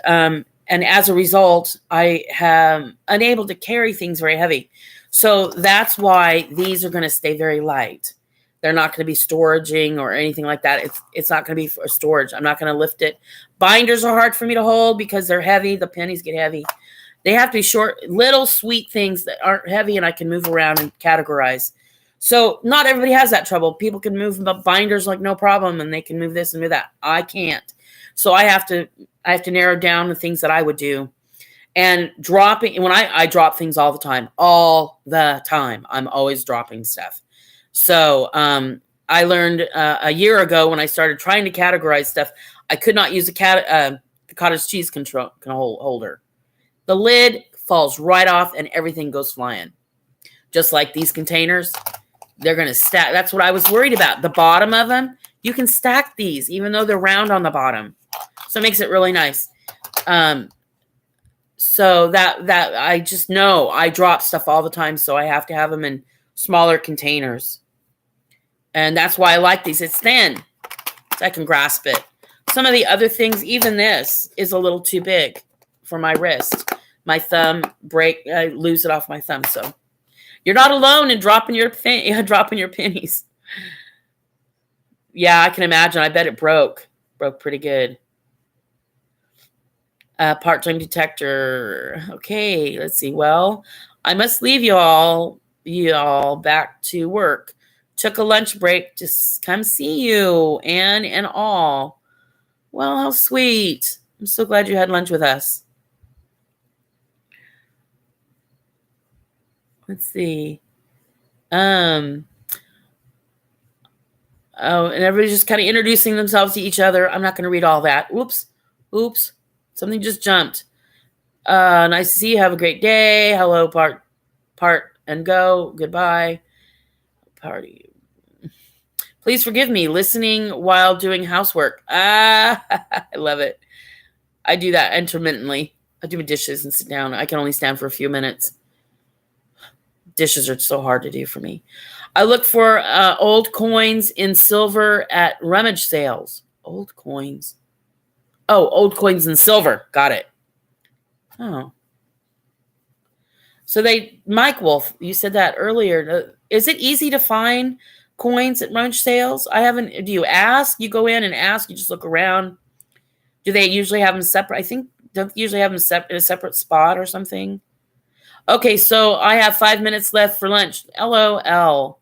as a result, I am unable to carry things very heavy. So that's why these are going to stay very light. They're not going to be storaging or anything like that. It's not going to be for storage. I'm not going to lift it. Binders are hard for me to hold because they're heavy. The pennies get heavy. They have to be short, little sweet things that aren't heavy and I can move around and categorize. So not everybody has that trouble. People can move binders like no problem, and they can move this and move that. I can't. So I have to narrow down the things that I would do. And dropping, when I drop things all the time. I'm always dropping stuff. So I learned a year ago when I started trying to categorize stuff, I could not use the cottage cheese holder. The lid falls right off and everything goes flying. Just like these containers, they're going to stack. That's what I was worried about. The bottom of them, you can stack these even though they're round on the bottom. So it makes it really nice. So that I just know I drop stuff all the time, so I have to have them in smaller containers. And that's why I like these. It's thin, so I can grasp it. Some of the other things, even this, is a little too big for my wrist. My thumb I lose it off my thumb. So you're not alone in dropping your pennies. Yeah, I can imagine. I bet it broke pretty good. Part-time detector. Okay, let's see. Well, I must leave y'all back to work. Took a lunch break to come see you, Anne and all. Well, how sweet. I'm so glad you had lunch with us. Let's see. Oh, and everybody's just kind of introducing themselves to each other. I'm not going to read all that. Oops. Something just jumped. Nice to see you. Have a great day. Hello, part and go. Goodbye. Party. Please forgive me listening while doing housework. Ah, I love it. I do that intermittently. I do my dishes and sit down. I can only stand for a few minutes. Dishes are so hard to do for me. I look for old coins in silver at rummage sales. Old coins. Oh, old coins in silver. Got it. Oh. So Mike Wolf, you said that earlier. Is it easy to find coins at rummage sales? Do you ask? You go in and ask, you just look around. Do they usually have them separate? I think don't usually have them in a separate spot or something. Okay, so I have 5 minutes left for lunch. LOL.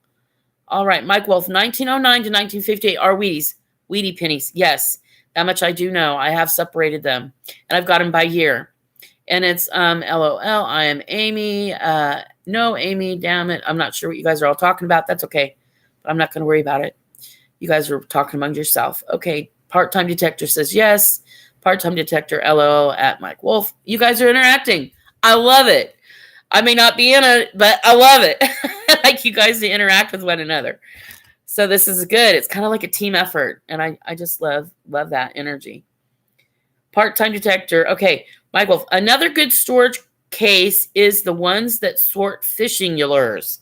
All right, Mike Wolf, 1909 to 1958 are Wheaties. Wheatie pennies. Yes, that much I do know. I have separated them, and I've got them by year. And it's LOL. I am Amy. No, Amy, damn it. I'm not sure what you guys are all talking about. That's okay. But I'm not going to worry about it. You guys are talking among yourself. Okay, part-time detector says yes. Part-time detector, LOL at Mike Wolf. You guys are interacting. I love it. I may not be in it, but I love it. I like you guys to interact with one another. So this is good. It's kind of like a team effort. And I just love that energy. Part-time detector. Okay, Mike Wolf. Another good storage case is the ones that sort fishing lures.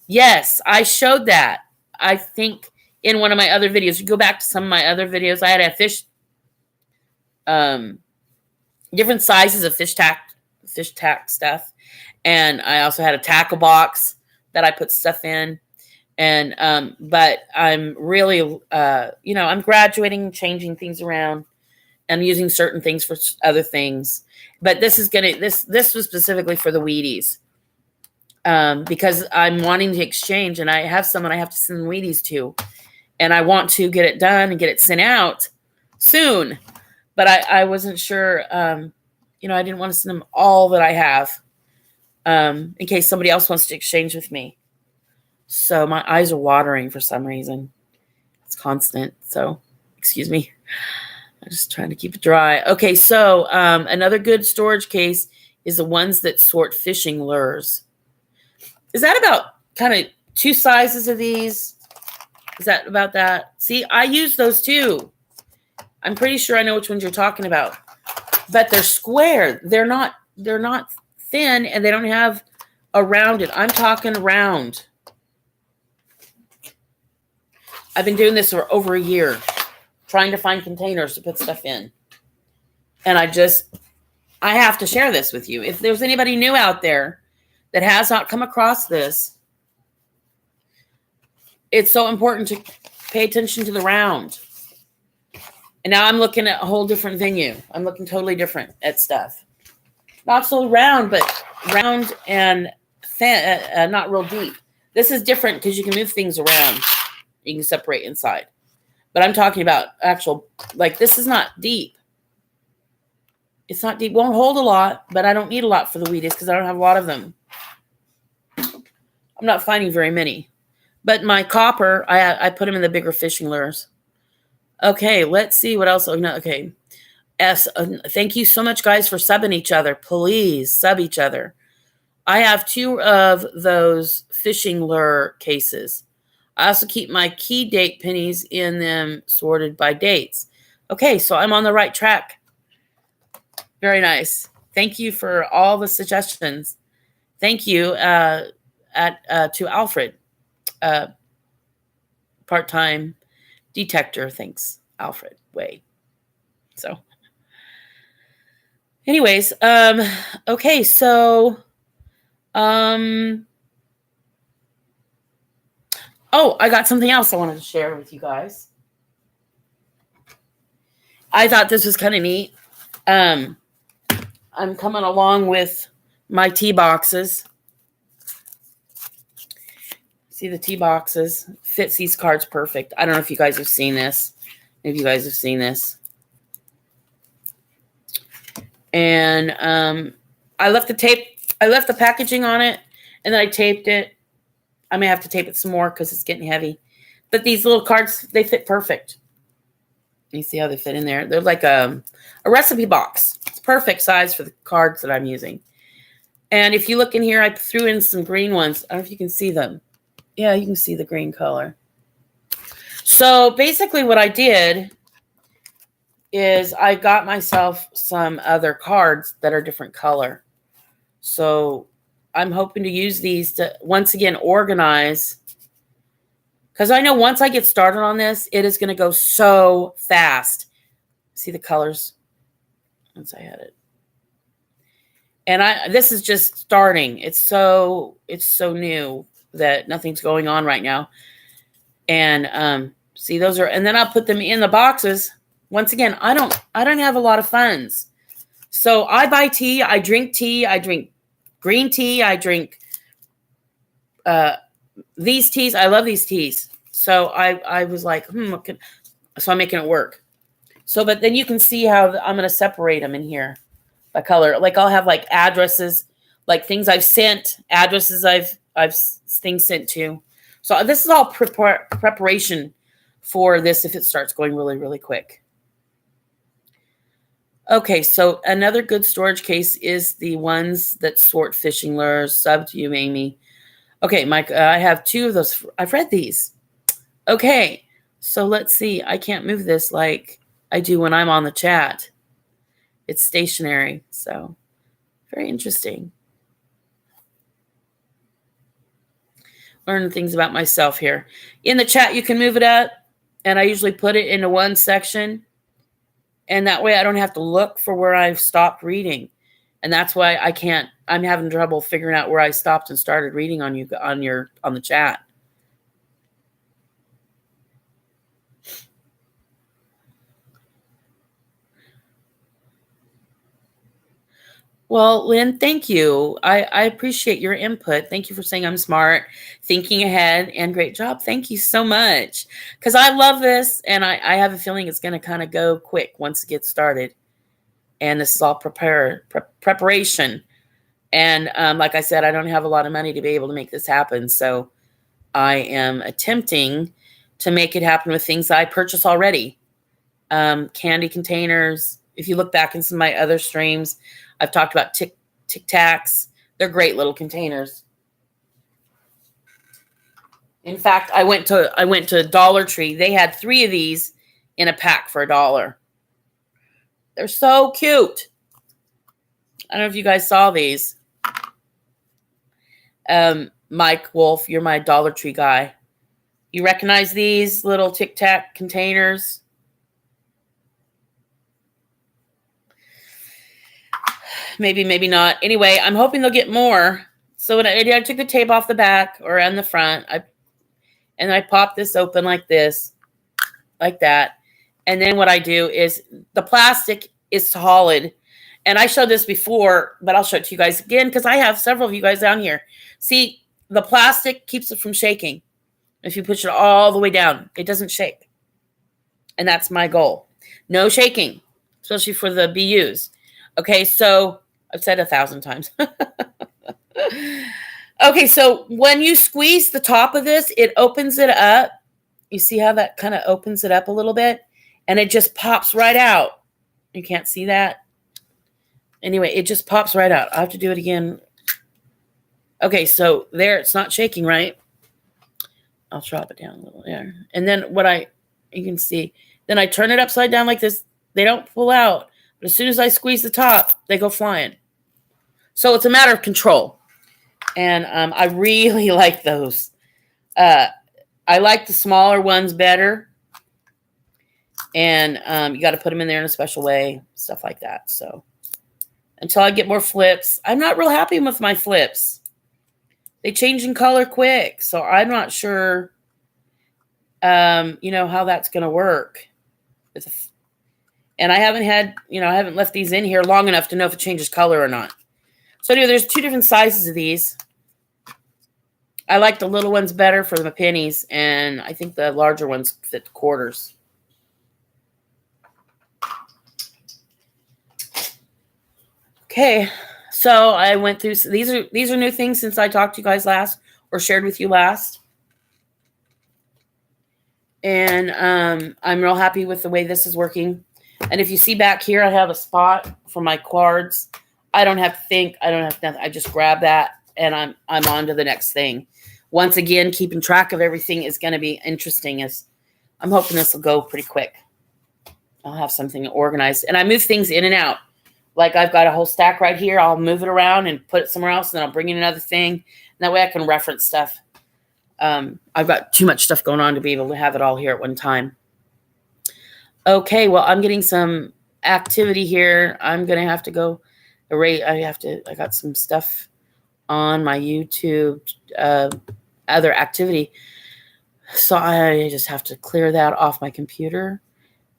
Yes, I showed that. I think in one of my other videos. You go back to some of my other videos. I had a fish, different sizes of fish tack stuff. And I also had a tackle box that I put stuff in. And, but I'm really, I'm graduating, changing things around and using certain things for other things. But this was specifically for the Wheaties. Because I'm wanting to exchange and I have someone I have to send Wheaties to. And I want to get it done and get it sent out soon. But I wasn't sure, I didn't want to send them all that I have. In case somebody else wants to exchange with me. So my eyes are watering for some reason. It's constant. So, excuse me. I'm just trying to keep it dry. Okay, so another good storage case is the ones that sort fishing lures. Is that about kind of 2 sizes of these? Is that about that? See, I use those too. I'm pretty sure I know which ones you're talking about. But they're square. They're not thin, and they don't have a rounded. I'm talking round. I've been doing this for over a year, trying to find containers to put stuff in. And I have to share this with you. If there's anybody new out there that has not come across this, it's so important to pay attention to the round. And now I'm looking at a whole different venue. I'm looking totally different at stuff. Not so round, but round and thin, not real deep. This is different because you can move things around. You can separate inside. But I'm talking about actual, like this is not deep. It's not deep. Won't hold a lot, but I don't need a lot for the Wheaties because I don't have a lot of them. I'm not finding very many. But my copper, I put them in the bigger fishing lures. Okay, let's see what else. Oh, no, okay. Thank you so much, guys, for subbing each other. Please sub each other. I have 2 of those fishing lure cases. I also keep my key date pennies in them sorted by dates. Okay, so I'm on the right track. Very nice. Thank you for all the suggestions. Thank you to Alfred, part-time detector. Thanks, Alfred. Way. So, anyways, okay, so, oh, I got something else I wanted to share with you guys. I thought this was kind of neat. I'm coming along with my tea boxes. See the tea boxes? Fits these cards perfect. I don't know if you guys have seen this. Maybe you guys have seen this. And I left the packaging on it, and then I taped it. I may have to tape it some more because it's getting heavy. But these little cards, they fit perfect. You see how they fit in there? They're like a recipe box. It's perfect size for the cards that I'm using. And if you look in here, I threw in some green ones. I don't know if you can see them. Yeah, you can see the green color. So basically what I did is I got myself some other cards that are different color. So I'm hoping to use these to, once again, organize. Because I know once I get started on this, it is going to go so fast. See the colors? Once I had it. And this is just starting. It's so new that nothing's going on right now. And see, those are, and then I'll put them in the boxes. Once again, I don't have a lot of funds. So I buy tea, I drink green tea, I drink these teas. I love these teas. So I was like, so I'm making it work. So, but then you can see how I'm going to separate them in here by color. Like I'll have like addresses, like things I've sent, addresses I've things sent to. So this is all preparation for this if it starts going really, really quick. Okay, so another good storage case is the ones that sort fishing lures, sub to you, Amy. Okay, Mike, I have 2 of those. I've read these. Okay, so let's see. I can't move this like I do when I'm on the chat. It's stationary, so very interesting. Learning things about myself here. In the chat, you can move it up, and I usually put it into one section. And that way I don't have to look for where I've stopped reading. And that's why I'm having trouble figuring out where I stopped and started reading on the chat. Well, Lynn, thank you. I appreciate your input. Thank you for saying I'm smart, thinking ahead, and great job. Thank you so much. Because I love this, and I have a feeling it's going to kind of go quick once it gets started. And this is all preparation. And like I said, I don't have a lot of money to be able to make this happen. So I am attempting to make it happen with things I purchase already. Candy containers. If you look back in some of my other streams, I've talked about Tic Tacs. They're great little containers. In fact, I went to Dollar Tree. They had 3 of these in a pack for $1. They're so cute. I don't know if you guys saw these. Mike Wolf, you're my Dollar Tree guy. You recognize these little Tic Tac containers? Maybe, maybe not. Anyway, I'm hoping they'll get more. So when I took the tape off the back or on the front, I pop this open like this, like that. And then what I do is the plastic is solid. And I showed this before, but I'll show it to you guys again because I have several of you guys down here. See, the plastic keeps it from shaking. If you push it all the way down, it doesn't shake. And that's my goal. No shaking, especially for the BUs. Okay, so I've said 1,000 times. Okay, so when you squeeze the top of this, it opens it up. You see how that kind of opens it up a little bit? And it just pops right out. You can't see that? Anyway, it just pops right out. I have to do it again. Okay, so there, it's not shaking, right? I'll drop it down a little there. And then you can see, then I turn it upside down like this. They don't pull out. But as soon as I squeeze the top, they go flying. So it's a matter of control. And I really like those. I like the smaller ones better. And you got to put them in there in a special way, stuff like that. So until I get more flips, I'm not real happy with my flips. They change in color quick. So I'm not sure, how that's going to work. And I haven't left these in here long enough to know if it changes color or not. So anyway, there's 2 different sizes of these. I like the little ones better for the pennies, and I think the larger ones fit the quarters. Okay, so I went through. These are new things since I talked to you guys last or shared with you last. And I'm real happy with the way this is working. And if you see back here, I have a spot for my cards. I don't have to think. I don't have to. I just grab that and I'm on to the next thing. Once again, keeping track of everything is going to be interesting. As I'm hoping this will go pretty quick. I'll have something organized, and I move things in and out. Like I've got a whole stack right here. I'll move it around and put it somewhere else, and then I'll bring in another thing. And that way I can reference stuff. I've got too much stuff going on to be able to have it all here at one time. Okay, well, I'm getting some activity here. I'm going to have to go array. I got some stuff on my YouTube, other activity. So I just have to clear that off my computer.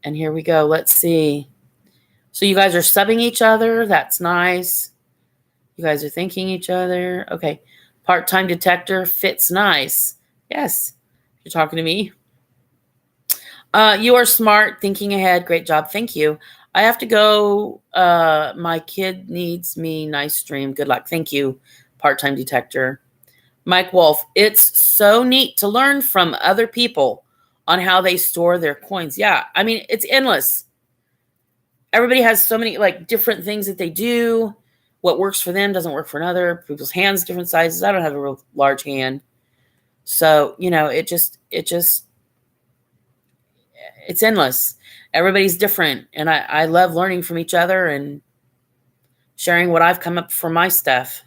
And here we go. Let's see. So you guys are subbing each other. That's nice. You guys are thanking each other. Okay. Part-time detector fits nice. Yes. You're talking to me. You are smart, thinking ahead. Great job. Thank you. I have to go. My kid needs me. Nice stream. Good luck. Thank you, part-time detector. Mike Wolf, it's so neat to learn from other people on how they store their coins. Yeah, I mean, it's endless. Everybody has so many like different things that they do. What works for them doesn't work for another. People's hands, different sizes. I don't have a real large hand. So, it's endless. Everybody's different. And I love learning from each other and sharing what I've come up for my stuff.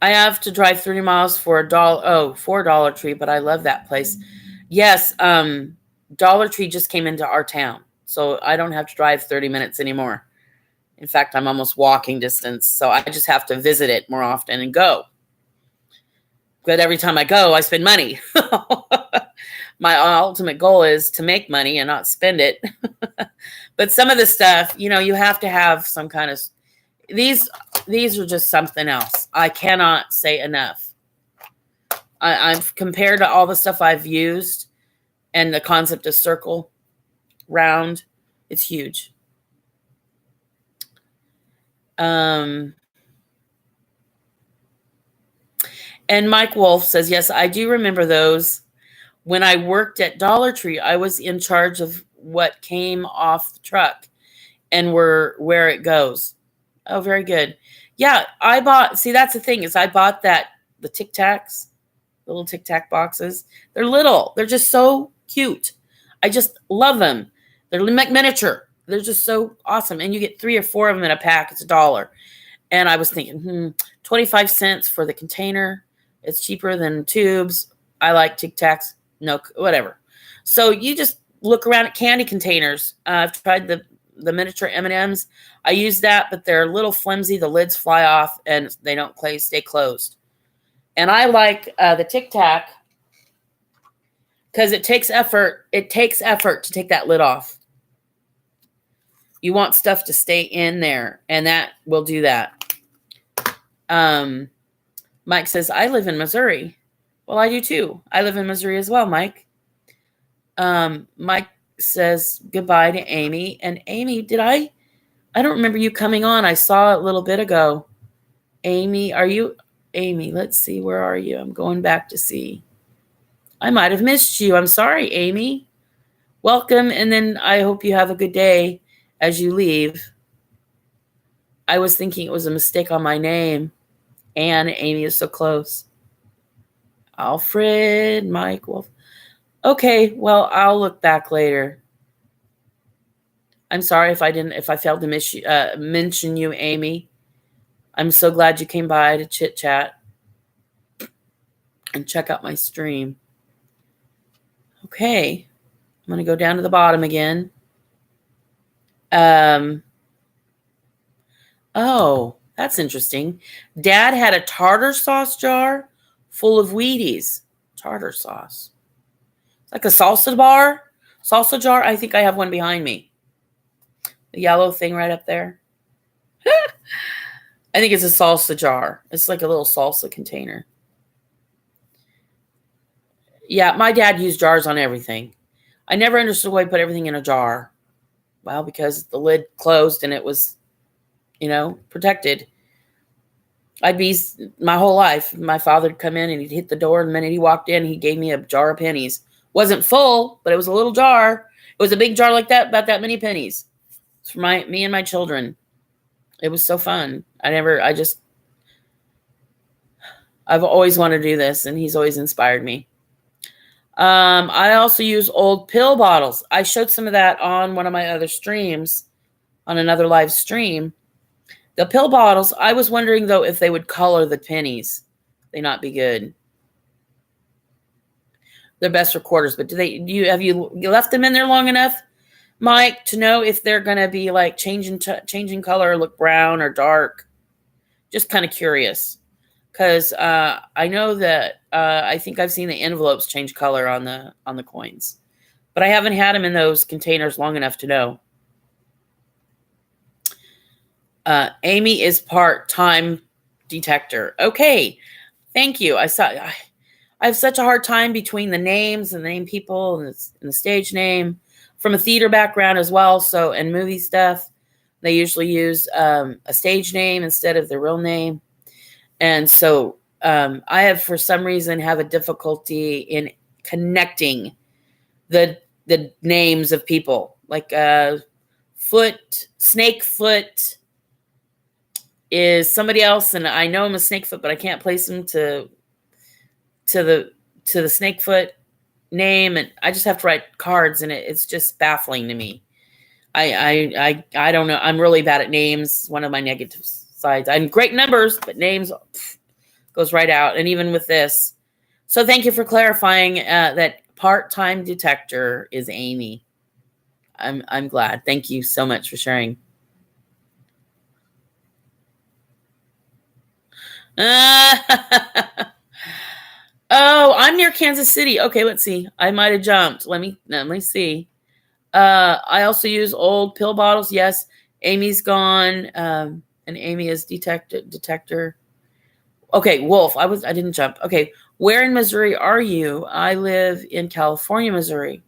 I have to drive 30 miles for for Dollar Tree, but I love that place. Yes, Dollar Tree just came into our town, so I don't have to drive 30 minutes anymore. In fact, I'm almost walking distance, so I just have to visit it more often and go. But every time I go, I spend money. My ultimate goal is to make money and not spend it. But some of the stuff, you have to have some kind of... These are just something else. I cannot say enough. I've compared to all the stuff I've used and the concept of circle, round, it's huge. And Mike Wolf says, yes, I do remember those. When I worked at Dollar Tree, I was in charge of what came off the truck and where it goes. Oh, very good. Yeah, that's the thing is I bought the Tic Tacs, the little Tic Tac boxes. They're little. They're just so cute. I just love them. They're like miniature. They're just so awesome. And you get 3 or 4 of them in a pack. It's $1. And I was thinking, 25 cents for the container. It's cheaper than tubes. I like Tic Tacs. No, whatever. So you just look around at candy containers. I've tried the miniature M&Ms. I use that, but they're a little flimsy. The lids fly off and they don't stay closed. And I like the Tic Tac because it takes effort. It takes effort to take that lid off. You want stuff to stay in there, and that will do that. Mike says, I live in Missouri. Well, I do too. I live in Missouri as well, Mike. Mike says goodbye to Amy. And Amy, I don't remember you coming on. I saw it a little bit ago. Amy, Amy, let's see. Where are you? I'm going back to see. I might have missed you. I'm sorry, Amy. Welcome. And then I hope you have a good day as you leave. I was thinking it was a mistake on my name. And Amy is so close. Alfred, Mike, Wolf. Okay, well, I'll look back later. I'm sorry if I failed to mention you, Amy. I'm so glad you came by to chit chat and check out my stream. Okay, I'm going to go down to the bottom again. Oh, that's interesting. Dad had a tartar sauce jar full of Wheaties. Tartar sauce. Like a salsa jar. I think I have one behind me. The yellow thing right up there. I think it's a salsa jar. It's like a little salsa container. Yeah, my dad used jars on everything. I never understood why he put everything in a jar. Well, because the lid closed and it was, protected. My whole life, my father would come in and he'd hit the door. And the minute he walked in, he gave me a jar of pennies Wasn't full, but it was a little jar. It was a big jar like that, about that many pennies. It's for me and my children. It was so fun. I've always wanted to do this, and he's always inspired me. I also use old pill bottles. I showed some of that on one of my other streams, on another live stream. The pill bottles, I was wondering, though, if they would color the pennies. They not be good. They're best for quarters, but have you left them in there long enough, Mike, to know if they're going to be like changing color, look brown or dark? Just kind of curious. Because I know that I think I've seen the envelopes change color on the coins, but I haven't had them in those containers long enough to know. Amy is part-time detector. Okay, thank you. I have such a hard time between the names and the name people and the stage name. From a theater background as well, and movie stuff, they usually use a stage name instead of their real name. And so I have, for some reason, have a difficulty in connecting the names of people. Like Snakefoot is somebody else, and I know him as Snakefoot, but I can't place him to the Snakefoot name, and I just have to write cards, and it's just baffling to me. I don't know. I'm really bad at names. One of my negative sides. I'm great numbers, but names goes right out. And even with this. So thank you for clarifying that part-time detector is Amy. I'm glad. Thank you so much for sharing. Oh, I'm near Kansas City. Okay, let's see. I might have jumped. Let me see. I also use old pill bottles. Yes, Amy's gone. And Amy is detector. Okay, Wolf. I didn't jump. Okay, where in Missouri are you? I live in California, Missouri.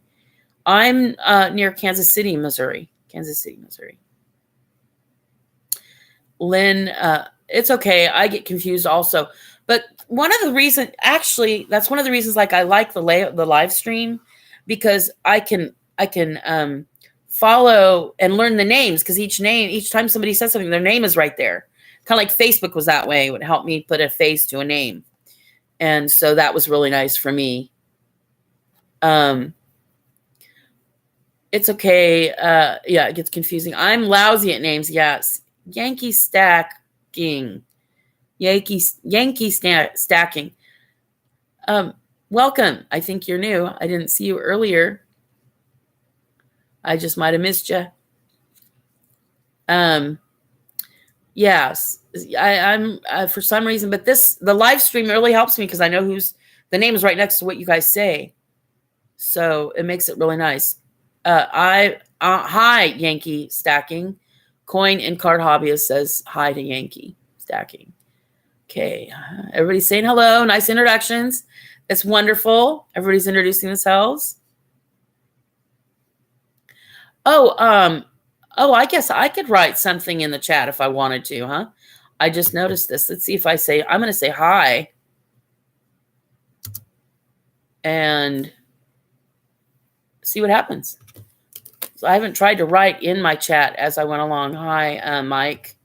I'm near Kansas City, Missouri. Kansas City, Missouri. Lynn, it's okay. I get confused also. But one of the reasons, actually, that's one of the reasons, like, I like the live stream, because I can follow and learn the names, because each time somebody says something, their name is right there. Kind of like Facebook was that way. It would help me put a face to a name. And so that was really nice for me. It's okay. Yeah, it gets confusing. I'm lousy at names. Yes. Yankee stacking. Yankee stacking. Welcome. I think you're new. I didn't see you earlier. I just might have missed you. Yes, I'm for some reason, but the live stream really helps me because I know the name is right next to what you guys say. So it makes it really nice. Hi, Yankee stacking. Coin and card hobbyist says hi to Yankee stacking. Okay, everybody's saying hello. Nice introductions. It's wonderful. Everybody's introducing themselves. Oh, I guess I could write something in the chat if I wanted to, huh? I just noticed this. Let's see if I'm going to say hi. And see what happens. So I haven't tried to write in my chat as I went along. Hi, Mike.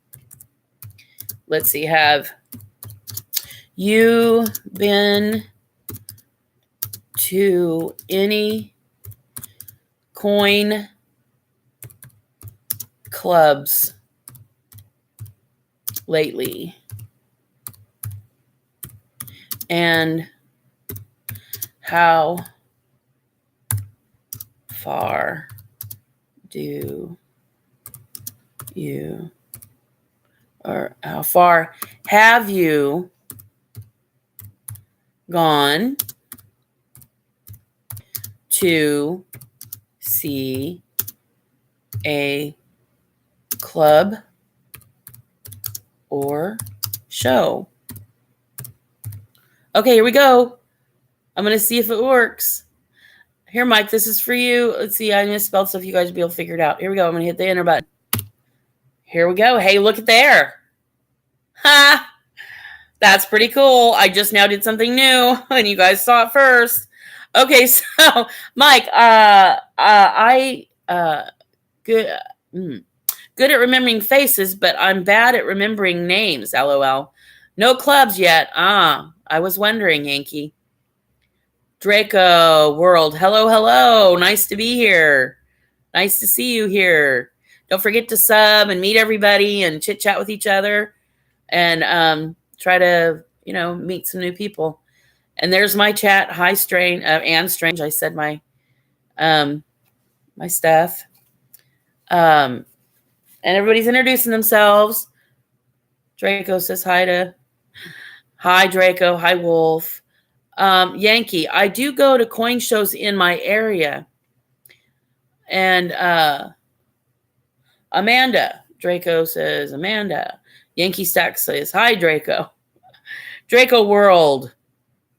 Let's see. Have you been to any coin clubs lately? And how far do you, or how far have you gone to see a club or show? Okay, here we go. I'm going to see if it works. Here, Mike, this is for you. Let's see. I misspelled stuff. You guys will be able to figure it out. Here we go. I'm going to hit the enter button. Here we go. Hey, look at there. Ha! That's pretty cool. I just now did something new, and you guys saw it first. Okay, so Mike, good, good at remembering faces, but I'm bad at remembering names. LOL. No clubs yet. I was wondering, Yankee. Draco World. Hello, hello. Nice to be here. Nice to see you here. Don't forget to sub and meet everybody and chit chat with each other and try to, meet some new people. And there's my chat. Hi, Anne Strange. I said my stuff. And everybody's introducing themselves. Draco says hi, Draco. Hi, Wolf. Yankee, I do go to coin shows in my area. And Amanda, Draco says, Amanda. Yankee Stack says, hi, Draco. Draco World.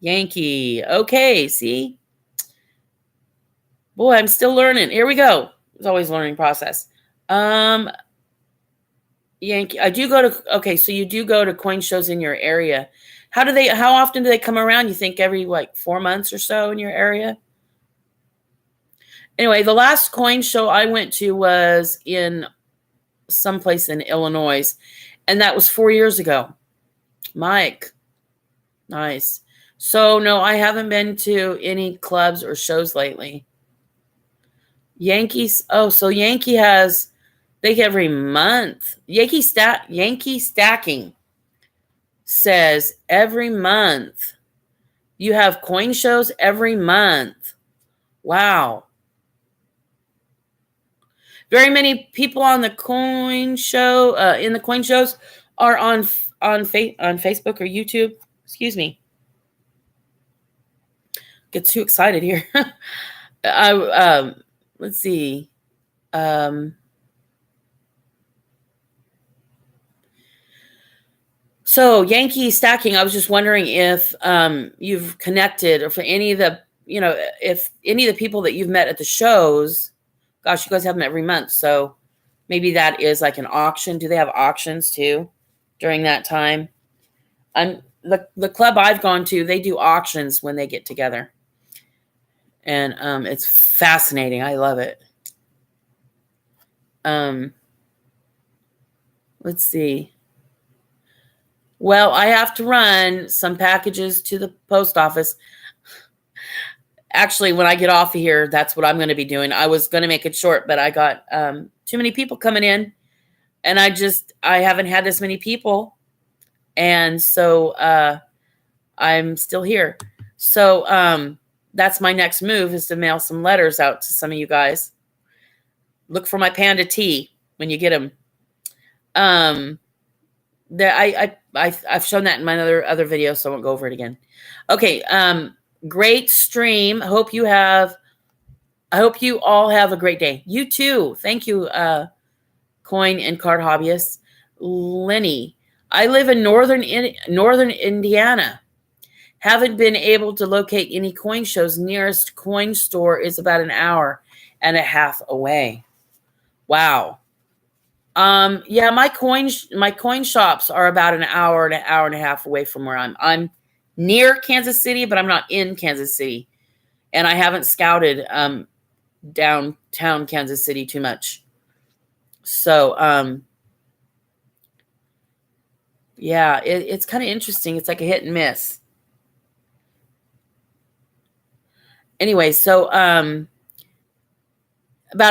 Yankee. Okay, see? Boy, I'm still learning. Here we go. It's always a learning process. Yankee, I do go to, okay, so you do go to coin shows in your area. How often do they come around? You think every 4 months or so in your area? Anyway, the last coin show I went to was in someplace in Illinois, and that was 4 years ago. Mike. Nice. So, no, I haven't been to any clubs or shows lately. Yankees. Oh, so Yankee has, they every month. Yankee Stacking says every month. You have coin shows every month. Wow. Very many people on the coin show, in the coin shows, are on Facebook or YouTube. Excuse me. Get too excited here. Let's see. So Yankee Stacking, I was just wondering if you've connected, or for any of the, if any of the people that you've met at the shows. Gosh, you guys have them every month, so maybe that is like an auction. Do they have auctions too during that time? The club I've gone to, they do auctions when they get together. And it's fascinating. I love it. Let's see. Well, I have to run some packages to the post office. Actually, when I get off of here, that's what I'm going to be doing. I was going to make it short, but I got too many people coming in, and I haven't had this many people. And so I'm still here. So that's my next move, is to mail some letters out to some of you guys. Look for my Panda Tea when you get them. I've shown that in my other video, so I won't go over it again. Okay. Great stream. I hope you all have a great day. You too. Thank you, coin and card hobbyists. Lenny, I live in northern Indiana. Haven't been able to locate any coin shows. Nearest coin store is about an hour and a half away. Wow. Yeah, my coin shops are about an hour and a half away from where I'm near Kansas City, but I'm not in Kansas City. And I haven't scouted downtown Kansas City too much. So, yeah, it's kind of interesting. It's like a hit and miss. Anyway, so about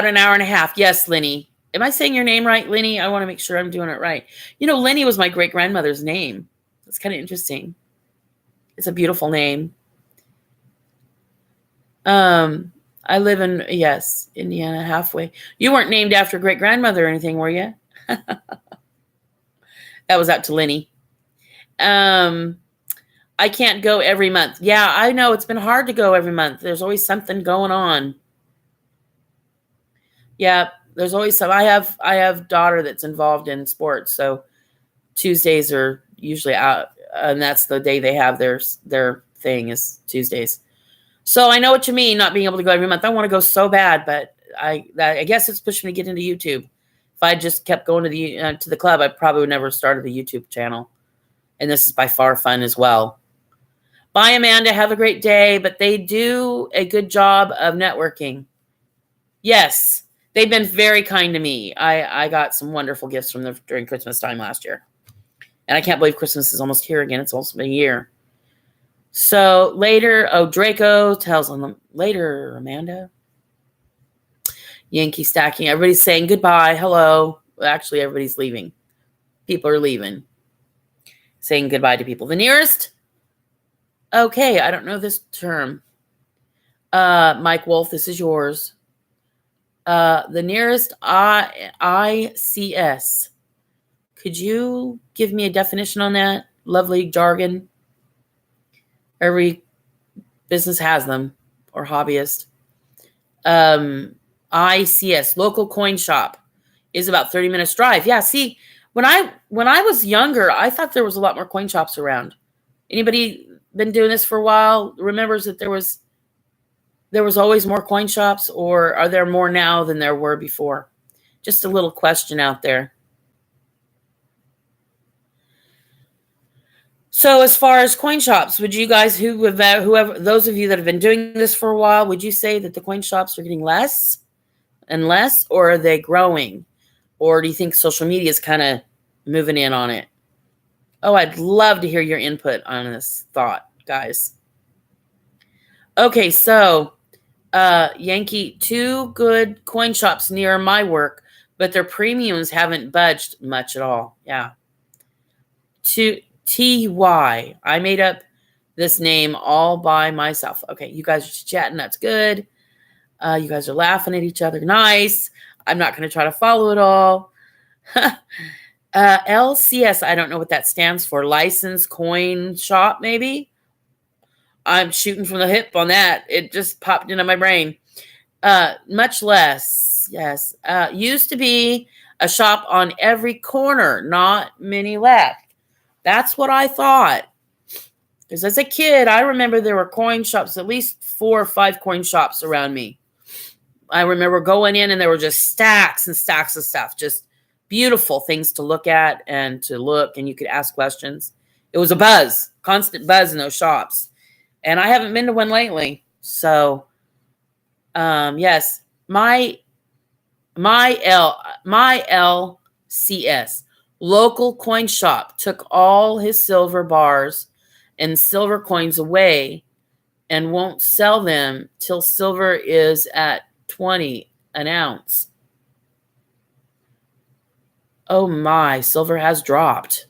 an hour and a half. Yes, Lenny. Am I saying your name right, Lenny? I want to make sure I'm doing it right. Lenny was my great-grandmother's name. It's kind of interesting. It's a beautiful name. I live in, yes, Indiana, halfway. You weren't named after great-grandmother or anything, were you? That was out to Lenny. I can't go every month. Yeah, I know. It's been hard to go every month. There's always something going on. Yeah, there's always some. I have a daughter that's involved in sports, so Tuesdays are usually out, and that's the day they have their thing is Tuesdays. So I know what you mean, not being able to go every month. I want to go so bad, but I guess it's pushed me to get into YouTube. If I just kept going to the club, I probably would never started the YouTube channel. And this is by far fun as well. Bye, Amanda. Have a great day. But they do a good job of networking. Yes, they've been very kind to me. I got some wonderful gifts from them during Christmas time last year. And I can't believe Christmas is almost here again. It's almost been a year. So later, Draco tells them later, Amanda. Yankee stacking. Everybody's saying goodbye. Hello. Well, actually, everybody's leaving. People are leaving. Saying goodbye to people. The nearest. Okay, I don't know this term. Mike Wolf, this is yours. The nearest ICS. Could you give me a definition on that? Lovely jargon. Every business has them, or hobbyist. ICS, local coin shop, is about 30 minutes drive. Yeah, see, when I was younger, I thought there was a lot more coin shops around. Anybody been doing this for a while remembers that there was always more coin shops, or are there more now than there were before? Just a little question out there. So as far as coin shops, would you guys, whoever, those of you that have been doing this for a while, would you say that the coin shops are getting less and less, or are they growing? Or do you think social media is kind of moving in on it? Oh, I'd love to hear your input on this thought, guys. Okay, so Yankee, 2 good coin shops near my work, but their premiums haven't budged much at all. Yeah. TY. I made up this name all by myself. Okay, you guys are chatting. That's good. You guys are laughing at each other. Nice. I'm not going to try to follow it all. LCS. I don't know what that stands for. Licensed coin shop, maybe? I'm shooting from the hip on that. It just popped into my brain. Much less. Yes. Used to be a shop on every corner. Not many left. That's what I thought. Because as a kid, I remember there were coin shops, at least 4 or 5 coin shops around me. I remember going in and there were just stacks and stacks of stuff. Just beautiful things to look at and to look, and you could ask questions. It was a buzz, constant buzz in those shops. And I haven't been to one lately. So, yes, my LCS. Local coin shop took all his silver bars and silver coins away and won't sell them till silver is at 20 an ounce. Oh my, silver has dropped.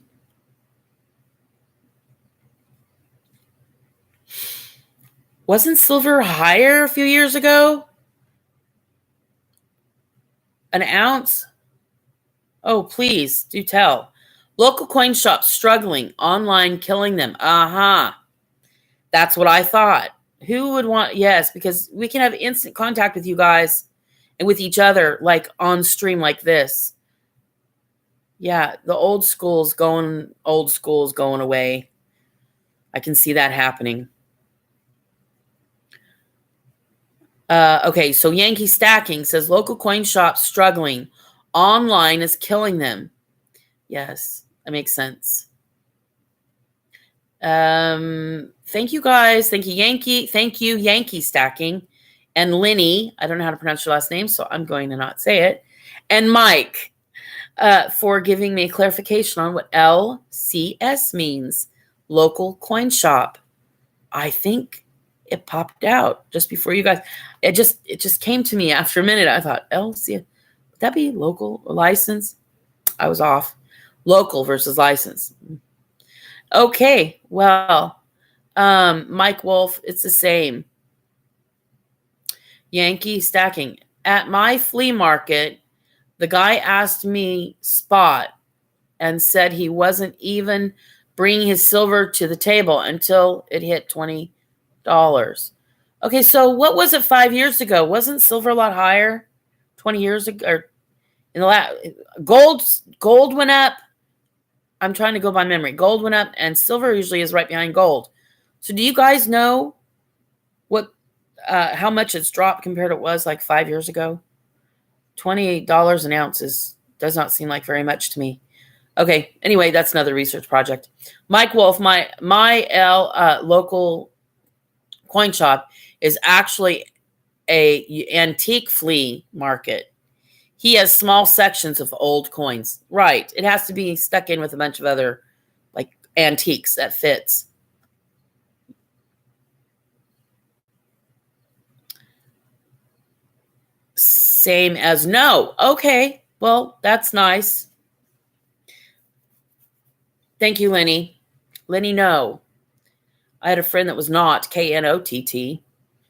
Wasn't silver higher a few years ago? An ounce? Oh, please do tell. Local coin shops struggling, online killing them. That's what I thought. Who would want? Yes, because we can have instant contact with you guys and with each other, like on stream like this. Yeah, the old school's going away. I can see that happening. Okay, so Yankee Stacking says local coin shops struggling. Online is killing them. Yes, that makes sense. Thank you guys. Thank you, Yankee. Thank you, Yankee Stacking. And Linny, I don't know how to pronounce your last name, so I'm going to not say it. And Mike, for giving me a clarification on what LCS means. Local coin shop. I think it popped out just before you guys. It just came to me after a minute. I thought, LCS. Would that be local or license? I was off. Local versus license. Okay, well, Mike Wolf, it's the same. Yankee Stacking. At my flea market, the guy asked me spot and said he wasn't even bringing his silver to the table until it hit $20. Okay, so what was it 5 years ago? Wasn't silver a lot higher? 20 years ago, or in the last, gold went up. I'm trying to go by memory. Gold went up, and silver usually is right behind gold. So do you guys know what, how much it's dropped compared to what it was like 5 years ago? $28 an ounce does not seem like very much to me. Okay. Anyway, that's another research project. Mike Wolf, my local coin shop is actually a antique flea market. He has small sections of old coins. Right. It has to be stuck in with a bunch of other like antiques that fits. Same as no. Okay. Well, that's nice. Thank you, Lenny. Lenny, no. I had a friend that was not Knott.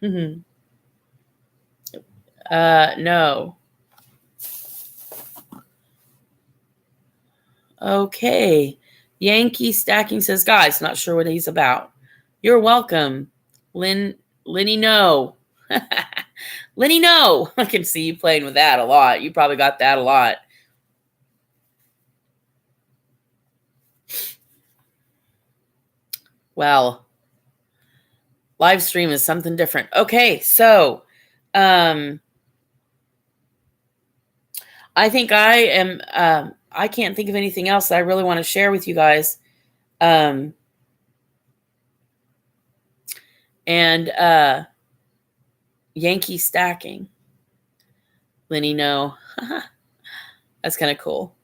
Mm-hmm. No. Okay. Yankee Stacking says, guys, not sure what he's about. You're welcome. Lenny, no. Lenny, no. I can see you playing with that a lot. You probably got that a lot. Well, live stream is something different. Okay, so I think I am I can't think of anything else that I really want to share with you guys. And Yankee Stacking. Lenny, no. That's kind of cool.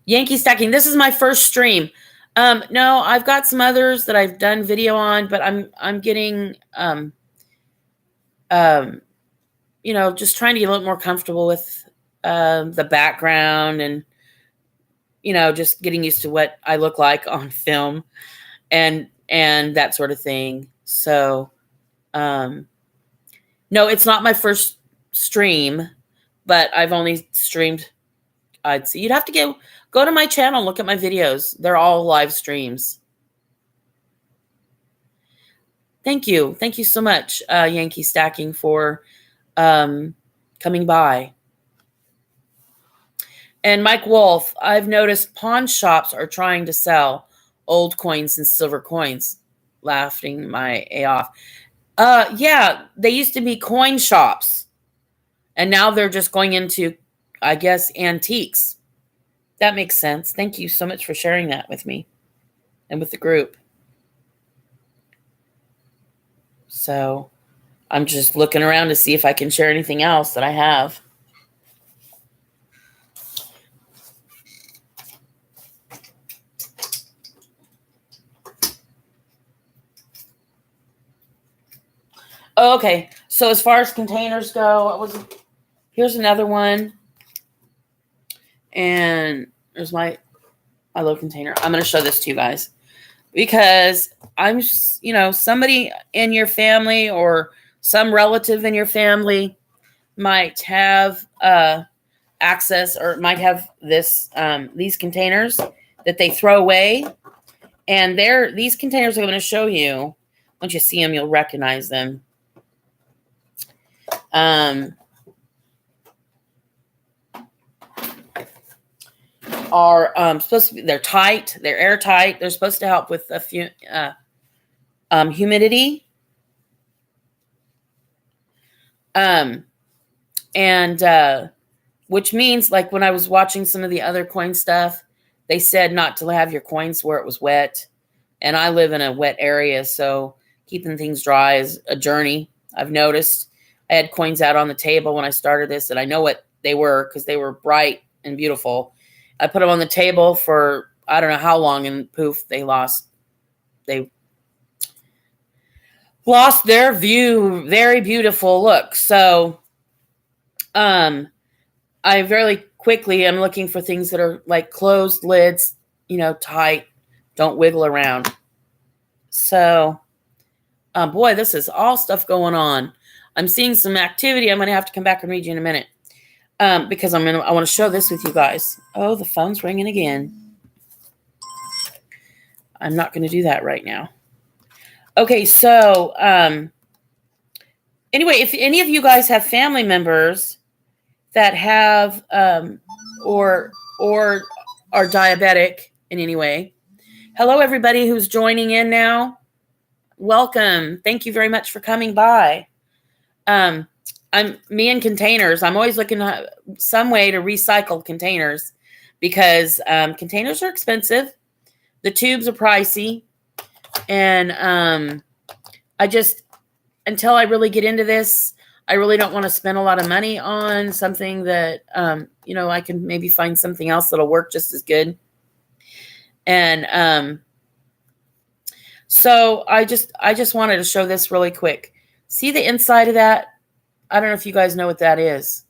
Yankee Stacking. This is my first stream. No, I've got some others that I've done video on, but I'm getting you know, just trying to get a little more comfortable with the background and, you know, just getting used to what I look like on film and that sort of thing. So, no, it's not my first stream, but I've only streamed. I'd say you'd have to go to my channel and look at my videos. They're all live streams. Thank you. Thank you so much, Yankee Stacking, for coming by. And Mike Wolf, I've noticed pawn shops are trying to sell old coins and silver coins. Laughing my A off. Yeah, they used to be coin shops. And now they're just going into, I guess, antiques. That makes sense. Thank you so much for sharing that with me and with the group. So I'm just looking around to see if I can share anything else that I have. Oh, okay. So as far as containers go, here's another one. And there's my little container. I'm going to show this to you guys because I'm just, you know, somebody in your family or some relative in your family might have access or might have this these containers that they throw away. And these containers I'm going to show you. Once you see them, you'll recognize them. Are supposed to be, they're tight, they're airtight, they're supposed to help with humidity. Which means, like, when I was watching some of the other coin stuff, they said not to have your coins where it was wet. And I live in a wet area, so keeping things dry is a journey. I've noticed. I had coins out on the table when I started this, and I know what they were because they were bright and beautiful. I put them on the table for I don't know how long, and poof, they lost their very beautiful look. So I very quickly am looking for things that are like closed lids, you know, tight, don't wiggle around. So boy, this is all stuff going on. I'm seeing some activity. I'm going to have to come back and read you in a minute because I want to show this with you guys. Oh, the phone's ringing again. I'm not going to do that right now. Okay, so anyway, if any of you guys have family members that have or are diabetic in any way, hello everybody who's joining in now. Welcome. Thank you very much for coming by. Me and containers. I'm always looking at some way to recycle containers because containers are expensive. The tubes are pricey. And I just, until I really get into this, I really don't want to spend a lot of money on something that, I can maybe find something else that'll work just as good. And so I just wanted to show this really quick. See the inside of that? I don't know if you guys know what that is.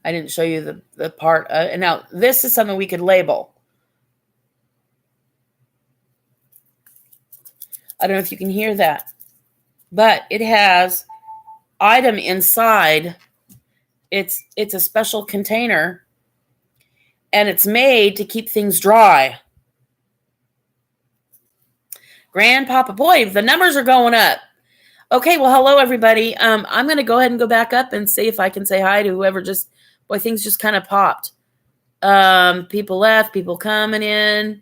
I didn't show you the part. And now this is something we could label. I don't know if you can hear that, but it has item inside. It's a special container, and it's made to keep things dry. Grandpapa, boy, the numbers are going up. Okay, well, hello, everybody. I'm going to go ahead and go back up and see if I can say hi to whoever just, boy, things just kind of popped. People left, people coming in.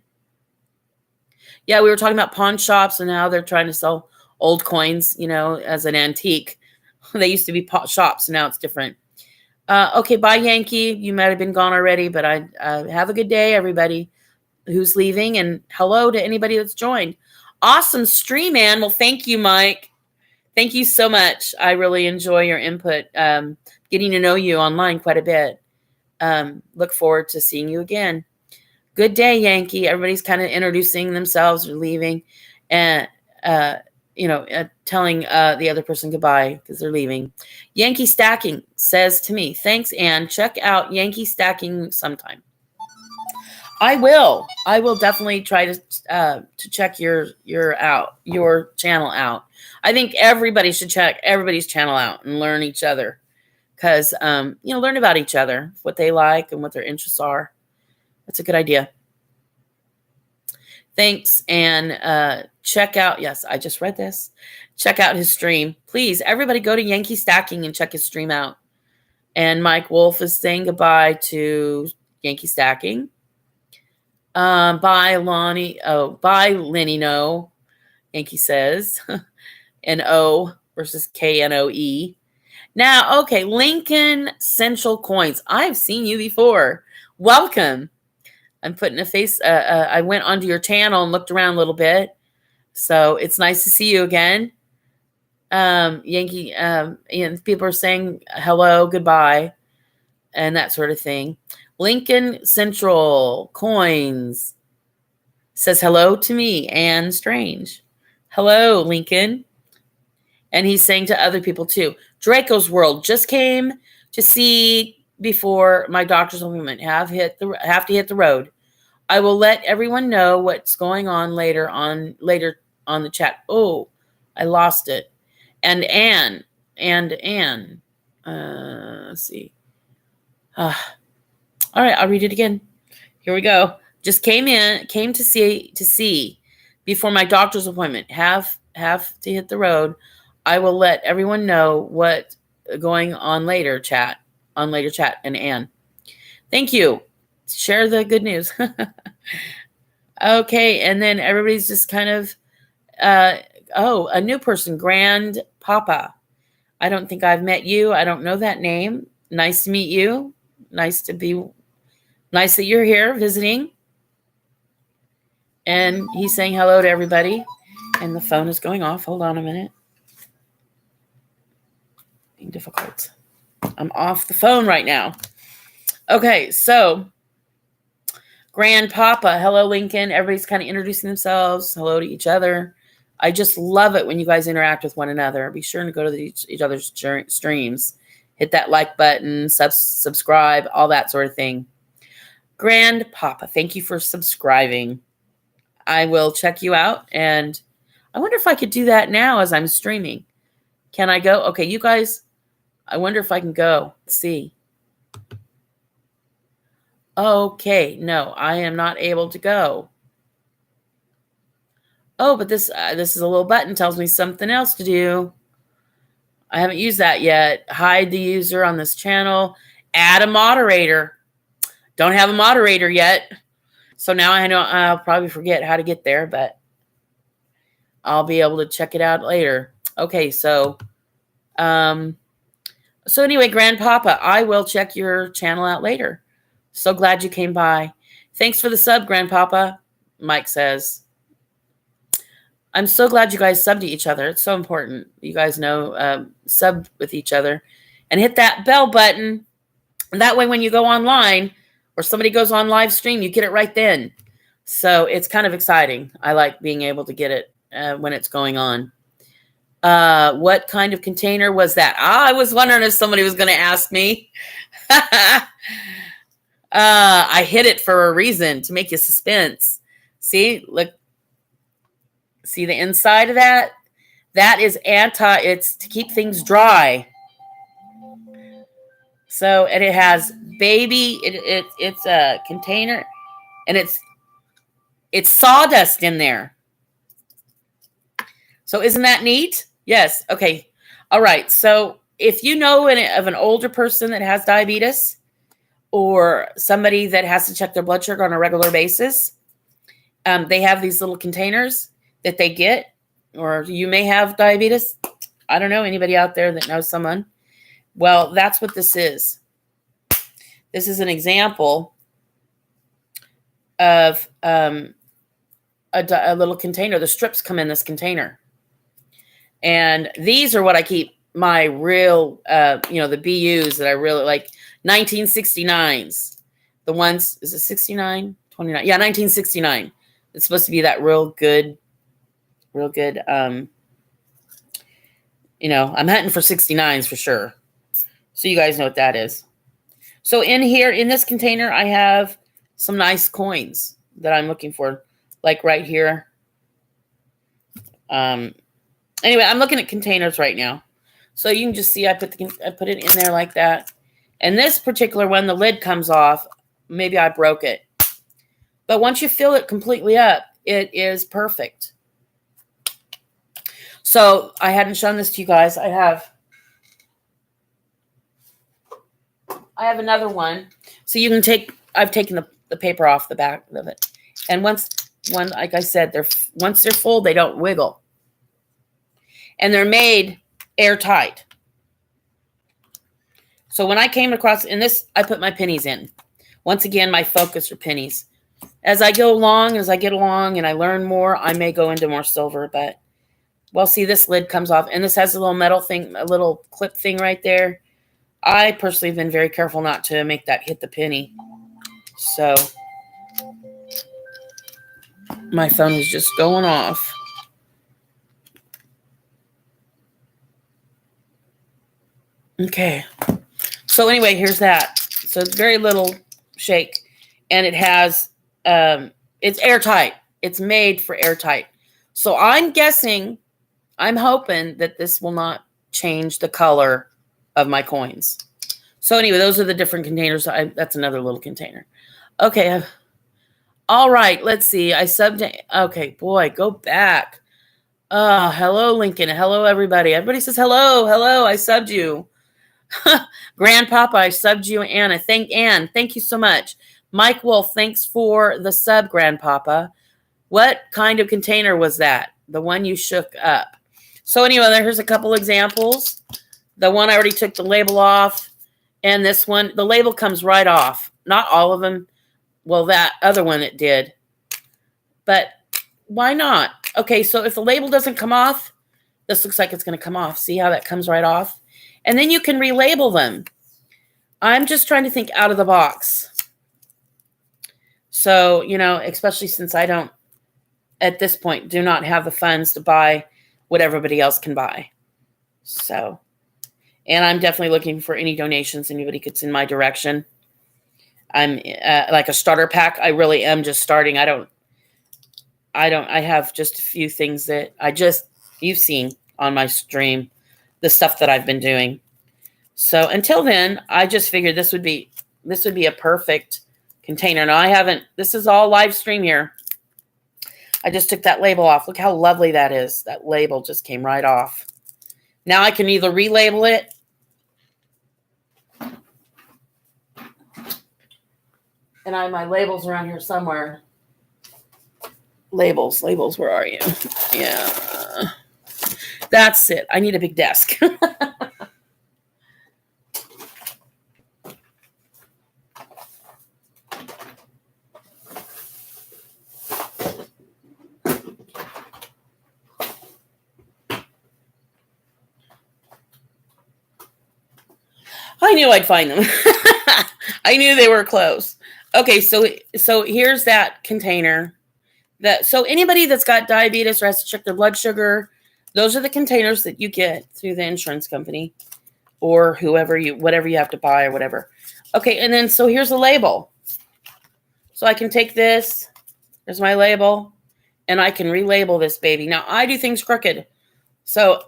Yeah, we were talking about pawn shops and how they're trying to sell old coins, as an antique. They used to be shops, now it's different. Okay, bye, Yankee. You might have been gone already, but I have a good day, everybody who's leaving, and hello to anybody that's joined. Awesome stream, man. Well, thank you, Mike. Thank you so much. I really enjoy your input. Getting to know you online quite a bit. Look forward to seeing you again. Good day, Yankee. Everybody's kind of introducing themselves or leaving, and telling the other person goodbye because they're leaving. Yankee Stacking says to me, "Thanks, Ann. Check out Yankee Stacking sometime." I will definitely try to check your channel out. I think everybody should check everybody's channel out and learn each other, because learn about each other, what they like and what their interests are. That's a good idea. Thanks. And check out, yes, I just read this. Check out his stream. Please, everybody go to Yankee Stacking and check his stream out. And Mike Wolf is saying goodbye to Yankee Stacking. Bye, Lonnie. Oh, bye, Lenny. No, Yankee says. N-O versus K-N-O-E. Now, okay, Lincoln Central Coins. I've seen you before. Welcome. I'm putting a face. I went onto your channel and looked around a little bit. So it's nice to see you again. Yankee, and people are saying hello, goodbye, and that sort of thing. Lincoln Central Coins says hello to me, Anne Strange. Hello, Lincoln. And he's saying to other people too. Draco's World just came to see before my doctor's appointment. Have to hit the road. I will let everyone know what's going on later on the chat. Oh, I lost it. And Anne. Let's see. All right, I'll read it again. Here we go. Just came to see before my doctor's appointment. Have to hit the road. I will let everyone know what going on later chat. And Anne. Thank you. Share the good news. Okay, and then everybody's just kind of a new person, Grandpapa. I don't think I've met you. I don't know that name. Nice to meet you. Nice that you're here visiting. And he's saying hello to everybody. And the phone is going off. Hold on a minute. Being difficult. I'm off the phone right now. Okay, so Grandpapa, hello, Lincoln. Everybody's kind of introducing themselves. Hello to each other. I just love it when you guys interact with one another. Be sure to go to each other's streams. Hit that like button, subscribe, all that sort of thing. Grandpapa, thank you for subscribing. I will check you out. And I wonder if I could do that now as I'm streaming. Can I go? Okay, you guys, I wonder if I can go. Let's see. Okay, no, I am not able to go. Oh, but this is a little button, tells me something else to do. I haven't used that yet. Hide the user on this channel. Add a moderator. Don't have a moderator yet. So now I know I'll probably forget how to get there, but I'll be able to check it out later. Okay, so So anyway, Grandpapa, I will check your channel out later. So glad you came by. Thanks for the sub, Grandpapa, Mike says. I'm so glad you guys sub to each other. It's so important. You guys know, sub with each other. And hit that bell button. And that way when you go online or somebody goes on live stream, you get it right then. So it's kind of exciting. I like being able to get it when it's going on. What kind of container was that? I was wondering if somebody was going to ask me. I hid it for a reason, to make you suspense. See, look. See the inside of that? That is it's to keep things dry. So, and it has baby, it's a container, and it's sawdust in there. So isn't that neat? Yes. Okay. All right. So if you know of an older person that has diabetes, or somebody that has to check their blood sugar on a regular basis, they have these little containers that they get, or you may have diabetes. I don't know, anybody out there that knows someone? Well, that's what this is. This is an example of a little container. The strips come in this container. And these are what I keep my real, the BUs that I really like, 1969s. The ones, is it 69? 29? Yeah, 1969. It's supposed to be that real good. I'm hunting for 69s for sure. So you guys know what that is. So in here, in this container, I have some nice coins that I'm looking for, like right here. Anyway, I'm looking at containers right now. So you can just see I put it in there like that. And this particular one, the lid comes off. Maybe I broke it. But once you fill it completely up, it is perfect. So I hadn't shown this to you guys. I have another one. So you can I've taken the paper off the back of it. And like I said, once they're full, they don't wiggle. And they're made airtight. So when I came across in this, I put my pennies in. Once again, my focus are pennies. As I get along and I learn more, I may go into more silver, but well, see, this lid comes off, and this has a little metal thing, a little clip thing right there. I personally have been very careful not to make that hit the penny. So my phone is just going off. Okay. So anyway, here's that. So it's very little shake, and it has, it's airtight. It's made for airtight. So I'm hoping that this will not change the color of my coins. So anyway, those are the different containers. That's another little container. Okay. All right. Let's see. I subbed. Okay, boy, go back. Hello, Lincoln. Hello, everybody. Everybody says hello. Hello. I subbed you. Grandpapa, I subbed you. Anna. Thank you so much. Mike Wolf, thanks for the sub, Grandpapa. What kind of container was that? The one you shook up. So anyway, here's a couple examples. The one I already took the label off. And this one, the label comes right off. Not all of them. Well, that other one it did. But why not? Okay, so if the label doesn't come off, this looks like it's going to come off. See how that comes right off? And then you can relabel them. I'm just trying to think out of the box. So, especially since I don't, at this point, do not have the funds to buy what everybody else can buy. So, and I'm definitely looking for any donations anybody could send my direction. I'm like a starter pack. I really am just starting. I have just a few things that you've seen on my stream, the stuff that I've been doing. So until then, I just figured this would be a perfect container. Now this is all live stream here. I just took that label off. Look how lovely that is. That label just came right off. Now I can either relabel it. And my labels around here somewhere. Labels, where are you? Yeah. That's it. I need a big desk. I knew I'd find them. I knew they were close. Okay, so here's that container. So anybody that's got diabetes or has to check their blood sugar, those are the containers that you get through the insurance company or whatever you have to buy or whatever. Okay, and then so here's a label. So I can take this. There's my label, and I can relabel this baby. Now I do things crooked, so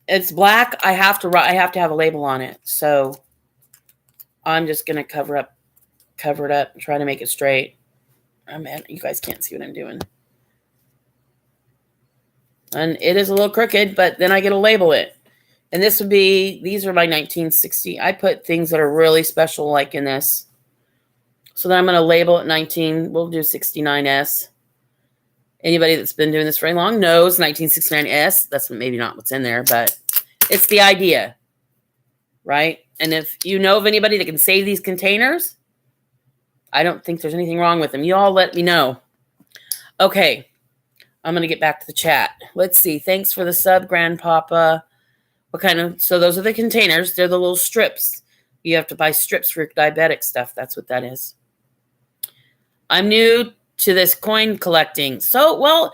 it's black. I have to have a label on it. So I'm just gonna cover it up, try to make it straight. Oh man, you guys can't see what I'm doing. And it is a little crooked, but then I get to label it. And these are my 1960. I put things that are really special like in this. So then I'm going to label it 19. We'll do 69S. Anybody that's been doing this very long knows 1969S. That's maybe not what's in there, but it's the idea, right? And if you know of anybody that can save these containers, I don't think there's anything wrong with them. You all let me know. Okay. I'm going to get back to the chat. Let's see. Thanks for the sub, Grandpapa. So those are the containers. They're the little strips. You have to buy strips for diabetic stuff. That's what that is. I'm new to this coin collecting. So, well,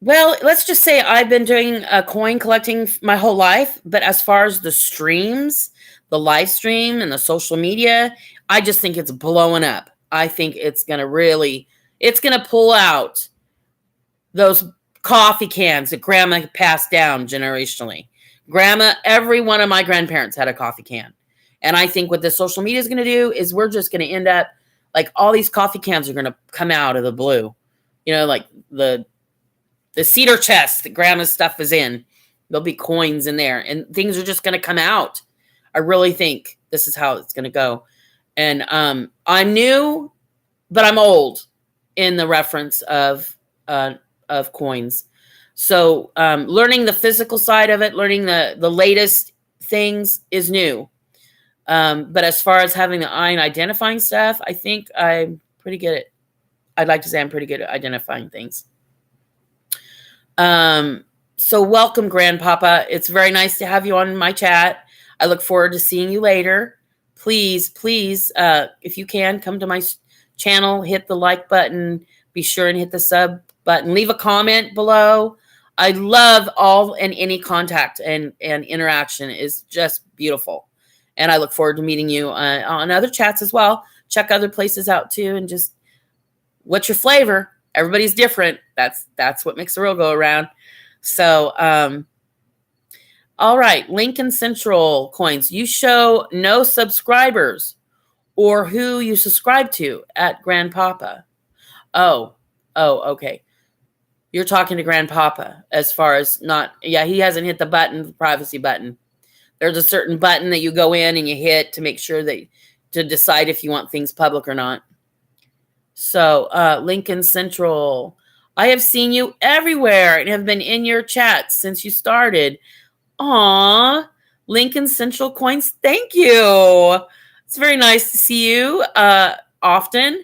let's just say I've been doing coin collecting my whole life. But as far as the streams, the live stream and the social media, I just think it's blowing up. I think it's going to pull out those coffee cans that grandma passed down generationally. Every one of my grandparents had a coffee can. And I think what the social media is going to do is we're just going to end up like all these coffee cans are going to come out of the blue. You know, like the cedar chest that grandma's stuff is in. There'll be coins in there and things are just going to come out. I really think this is how it's going to go. And I'm new, but I'm old in the reference of coins. So learning the physical side of it, learning the latest things is new. But as far as having the eye and identifying stuff, I think I'm pretty good at, I'd like to say I'm pretty good at identifying things. So welcome, Grandpapa. It's very nice to have you on my chat. I look forward to seeing you later. Please, if you can, come to my channel, hit the like button, be sure and hit the sub button, leave a comment below. I love all and any contact and interaction is just beautiful. And I look forward to meeting you on other chats as well. Check other places out too. And just, what's your flavor? Everybody's different. That's what makes the world go around. So, all right. Lincoln Central coins. You show no subscribers or who you subscribe to at Grandpapa. Oh, okay. You're talking to Grandpapa as far as he hasn't hit the button, the privacy button. There's a certain button that you go in and you hit to make sure to decide if you want things public or not. So, Lincoln Central, I have seen you everywhere and have been in your chat since you started. Aw, Lincoln Central coins. Thank you. It's very nice to see you often.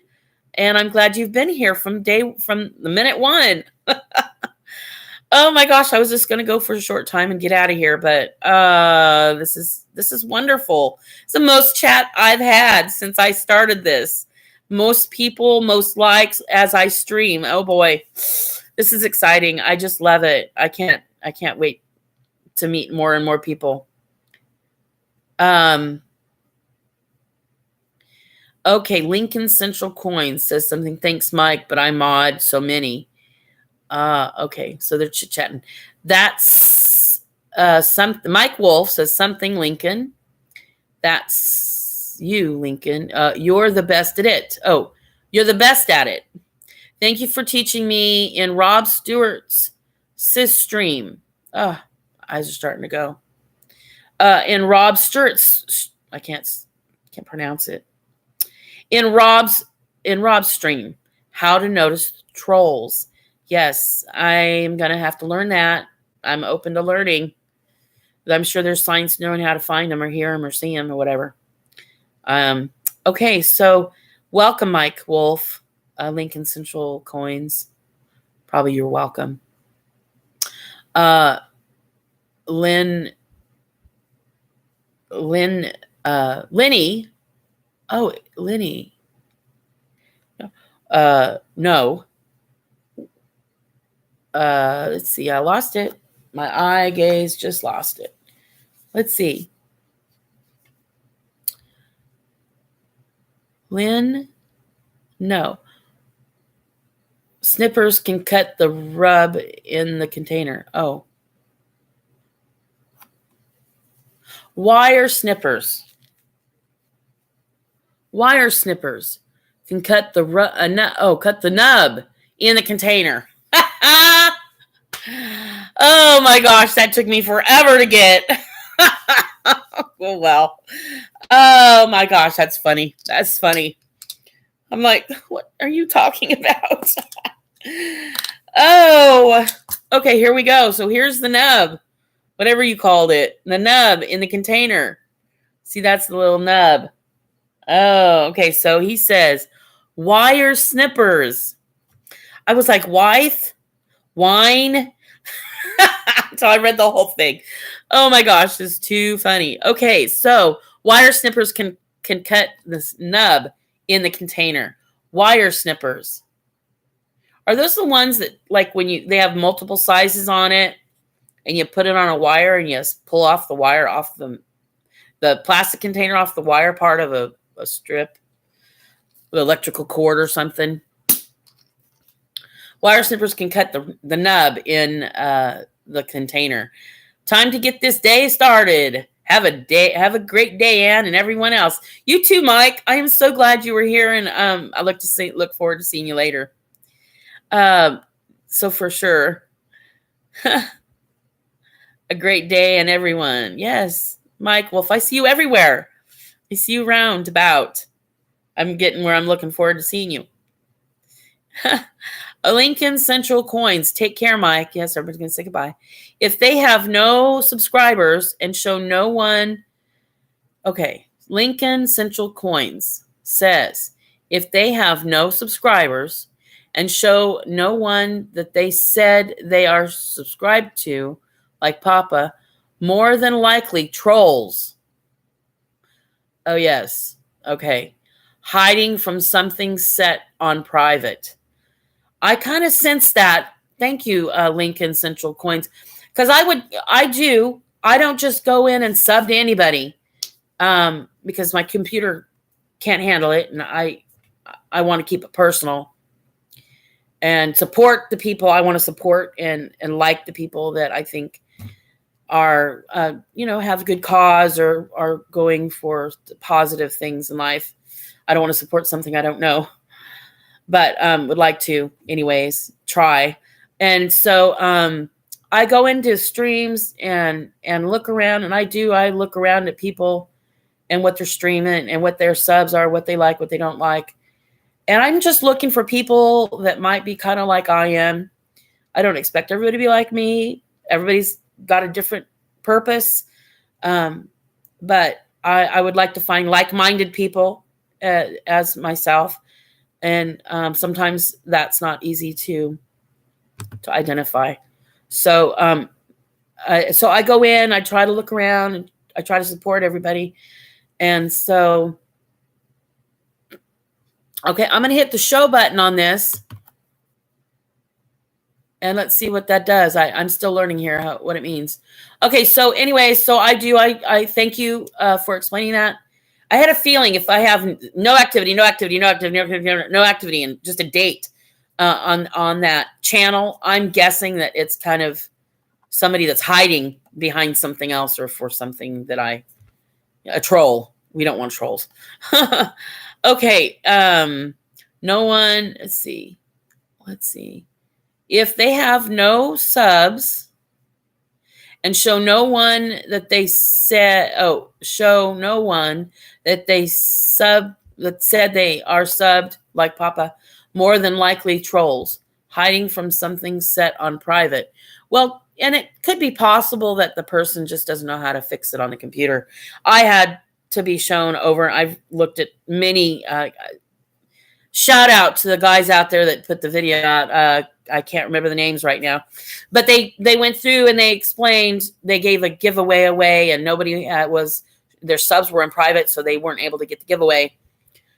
And I'm glad you've been here from the minute one. Oh my gosh, I was just going to go for a short time and get out of here, but this is wonderful. It's the most chat I've had since I started this. Most people, most likes as I stream. Oh boy, this is exciting. I just love it. I can't wait to meet more and more people. Okay, Lincoln Central Coins says something. Thanks, Mike, but I mod so many. Okay, so they're chit-chatting. That's Mike Wolf says something, Lincoln. That's you, Lincoln. You're the best at it. Oh, you're the best at it. Thank you for teaching me in Rob Stewart's Sis stream. Eyes are starting to go. In Rob Stewart's, I can't pronounce it. In Rob's stream, how to notice trolls. Yes, I'm going to have to learn that. I'm open to learning. I'm sure there's signs knowing how to find them or hear them or see them or whatever. Okay, so welcome, Mike Wolf, Lincoln Central Coins. Probably you're welcome. Lynn Lenny. Oh, Lenny. No. Let's see. I lost it. My eye gaze just lost it. Let's see. Lynn. No. Snippers can cut the rub in the container. Oh. Wire snippers. Wire snippers can cut the cut the nub in the container. Oh my gosh, that took me forever to get. Oh well. Oh my gosh, that's funny. That's funny. I'm like, what are you talking about? Oh, okay, here we go. So here's the nub, whatever you called it, the nub in the container. See, that's the little nub. Oh, okay. So he says, wire snippers. I was like, wine. So I read the whole thing. Oh my gosh, this is too funny. Okay, so wire snippers can cut this nub in the container. Wire snippers. Are those the ones that, like, when they have multiple sizes on it and you put it on a wire and you pull off the wire off the plastic container off the wire part of a strip, the electrical cord or something? Wire snippers can cut the nub in the container. Time to get this day started. Have a great day, Ann, and everyone else. You too, Mike. I am so glad you were here, and I look forward to seeing you later. So for sure, a great day, and everyone. Yes, Mike. Well, if I see you everywhere, I see you round about. I'm getting where I'm looking forward to seeing you. Lincoln Central Coins. Take care, Mike. Yes, everybody's going to say goodbye. If they have no subscribers and show no one. Okay. Lincoln Central Coins says if they have no subscribers and show no one that they said they are subscribed to, like Papa, more than likely trolls. Oh, yes. Okay. Hiding from something set on private. I kind of sense that. Thank you, Lincoln Central Coins. Because I don't just go in and sub to anybody because my computer can't handle it. And I want to keep it personal and support the people I want to support and like the people that I think are, have a good cause or are going for positive things in life. I don't want to support something I don't know. But would like to, anyways, try. And so I go into streams and look around, and I look around at people and what they're streaming and what their subs are, what they like, what they don't like. And I'm just looking for people that might be kind of like I am. I don't expect everybody to be like me. Everybody's got a different purpose. But I would like to find like-minded people as myself. And sometimes that's not easy to identify. So so I go in, I try to look around, and I try to support everybody. And so, okay, I'm going to hit the show button on this. And let's see what that does. I'm still learning here what it means. Okay, so anyway, so I thank you for explaining that. I had a feeling if I have no activity, and just a date on that channel, I'm guessing that it's kind of somebody that's hiding behind something else or for something that a troll. We don't want trolls. Okay. No one, let's see. If they have no subs and show no one that they said, that said they are subbed like Papa, more than likely trolls, hiding from something set on private. Well, and it could be possible that the person just doesn't know how to fix it on the computer. I had to be shown over. I've looked at many, shout out to the guys out there that put the video out. I can't remember the names right now, but they went through and they explained, they gave a giveaway away and nobody their subs were in private, so they weren't able to get the giveaway.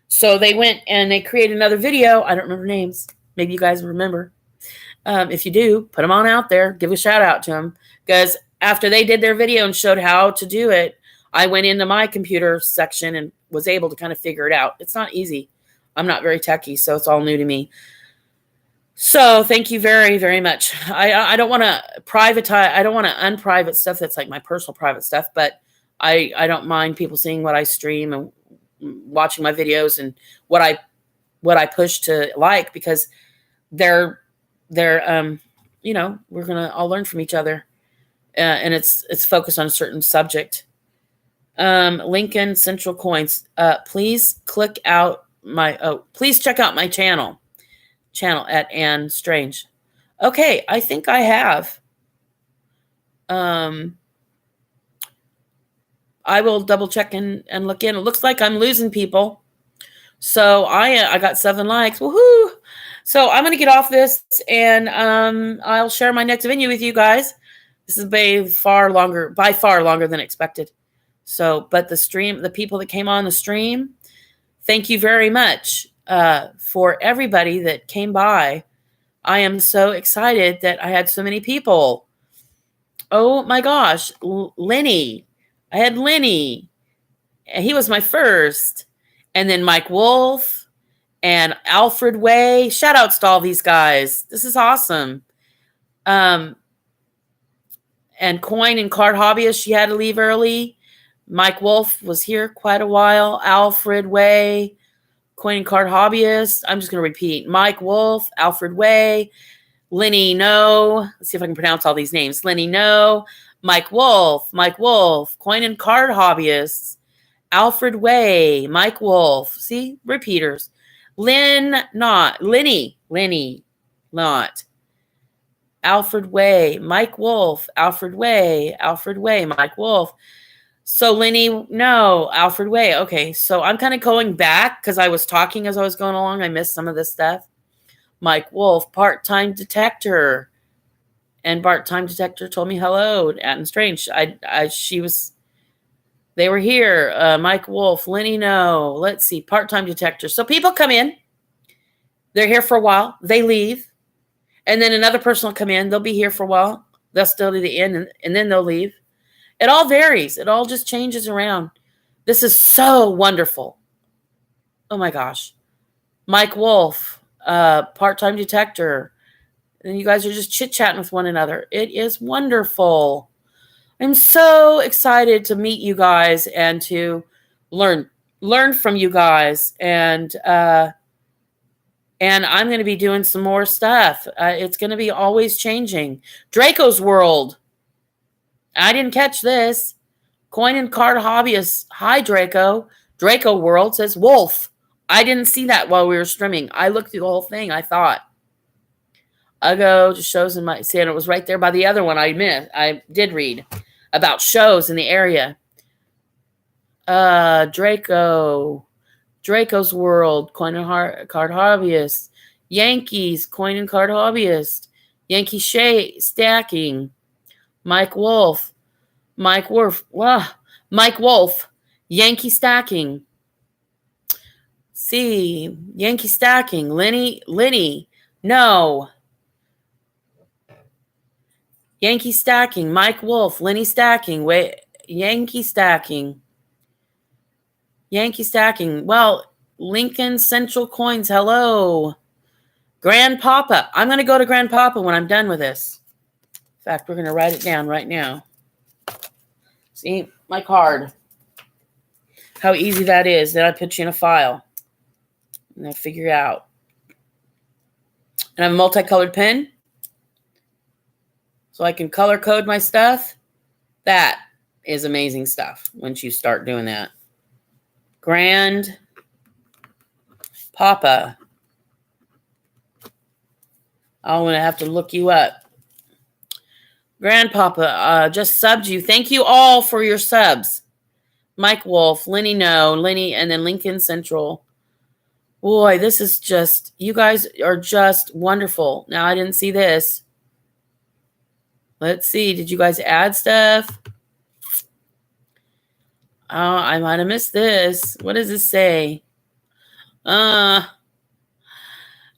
So they went and they created another video. I don't remember names. Maybe you guys remember. If you do, put them on out there. Give a shout out to them. Because after they did their video and showed how to do it, I went into my computer section and was able to kind of figure it out. It's not easy. I'm not very techy, so it's all new to me. So thank you very, very much. I don't want to privatize. I don't want to unprivate stuff that's like my personal private stuff, but I don't mind people seeing what I stream and watching my videos and what I push to like, because they're you know, we're gonna all learn from each other, and it's focused on a certain subject. Lincoln Central Coins. Please click out my please check out my channel at Anne Strange. Okay, I think I have. I will double check and look in. It looks like I'm losing people. So I got 7 likes. Woohoo! So I'm going to get off this, and I'll share my next venue with you guys. This is by far longer than expected. So, but the people that came on the stream, thank you very much for everybody that came by. I am so excited that I had so many people. Oh my gosh, Lenny. I had Lenny. He was my first. And then Mike Wolf and Alfred Way. Shout outs to all these guys. This is awesome. And Coin and Card Hobbyist, she had to leave early. Mike Wolf was here quite a while. Alfred Way, Coin and Card Hobbyist. I'm just going to repeat. Mike Wolf, Alfred Way, Lenny No. Let's see if I can pronounce all these names. Lenny No, Mike Wolf, Coin and Card Hobbyists, Alfred Way, Mike Wolf. See, repeaters. Lenny Not. Alfred Way, Mike Wolf, Alfred Way, Mike Wolf. So Lenny, no, Alfred Way. Okay, so I'm kind of going back because I was talking as I was going along. I missed some of this stuff. Mike Wolf, Part-Time Detector. And Part-Time Detector told me hello. Anne Strange. They were here. Mike Wolf, Lenny, no. Let's see, Part-Time Detector. So people come in. They're here for a while. They leave. And then another person will come in. They'll be here for a while. They'll still do the end, and then they'll leave. It all varies. It all just changes around. This is so wonderful. Oh, my gosh. Mike Wolf, Part-Time Detector. And you guys are just chit-chatting with one another. It is wonderful. I'm so excited to meet you guys and to learn from you guys. And I'm going to be doing some more stuff. It's going to be always changing. Draco's World. I didn't catch this. Coin and Card Hobbyist. Hi, Draco. Draco World says Wolf. I didn't see that while we were streaming. I looked through the whole thing. I thought. I go to shows in my... See, and it was right there by the other one I missed. I did read about shows in the area. Draco's World, Coin and Card Hobbyist, Yankees, Coin and Card Hobbyist, Yankee Stacking, Mike Wolf, Yankee Stacking. See, Yankee Stacking, Lenny, no. Yankee Stacking, Mike Wolf, Lenny Stacking, Yankee Stacking. Well, Lincoln Central Coins, hello. Grandpapa. I'm going to go to Grandpapa when I'm done with this. In fact, we're going to write it down right now. See, my card. How easy that is. Then I put you in a file. And I figure it out. And I have a multicolored pen. So I can color code my stuff. That is amazing stuff once you start doing that. Grandpapa. I'm going to have to look you up. Grandpapa just subbed you. Thank you all for your subs. Mike Wolf, Lenny No, Lenny, and then Lincoln Central. Boy, this is just, you guys are just wonderful. Now, I didn't see this. Let's see. Did you guys add stuff? Oh, I might have missed this. What does it say?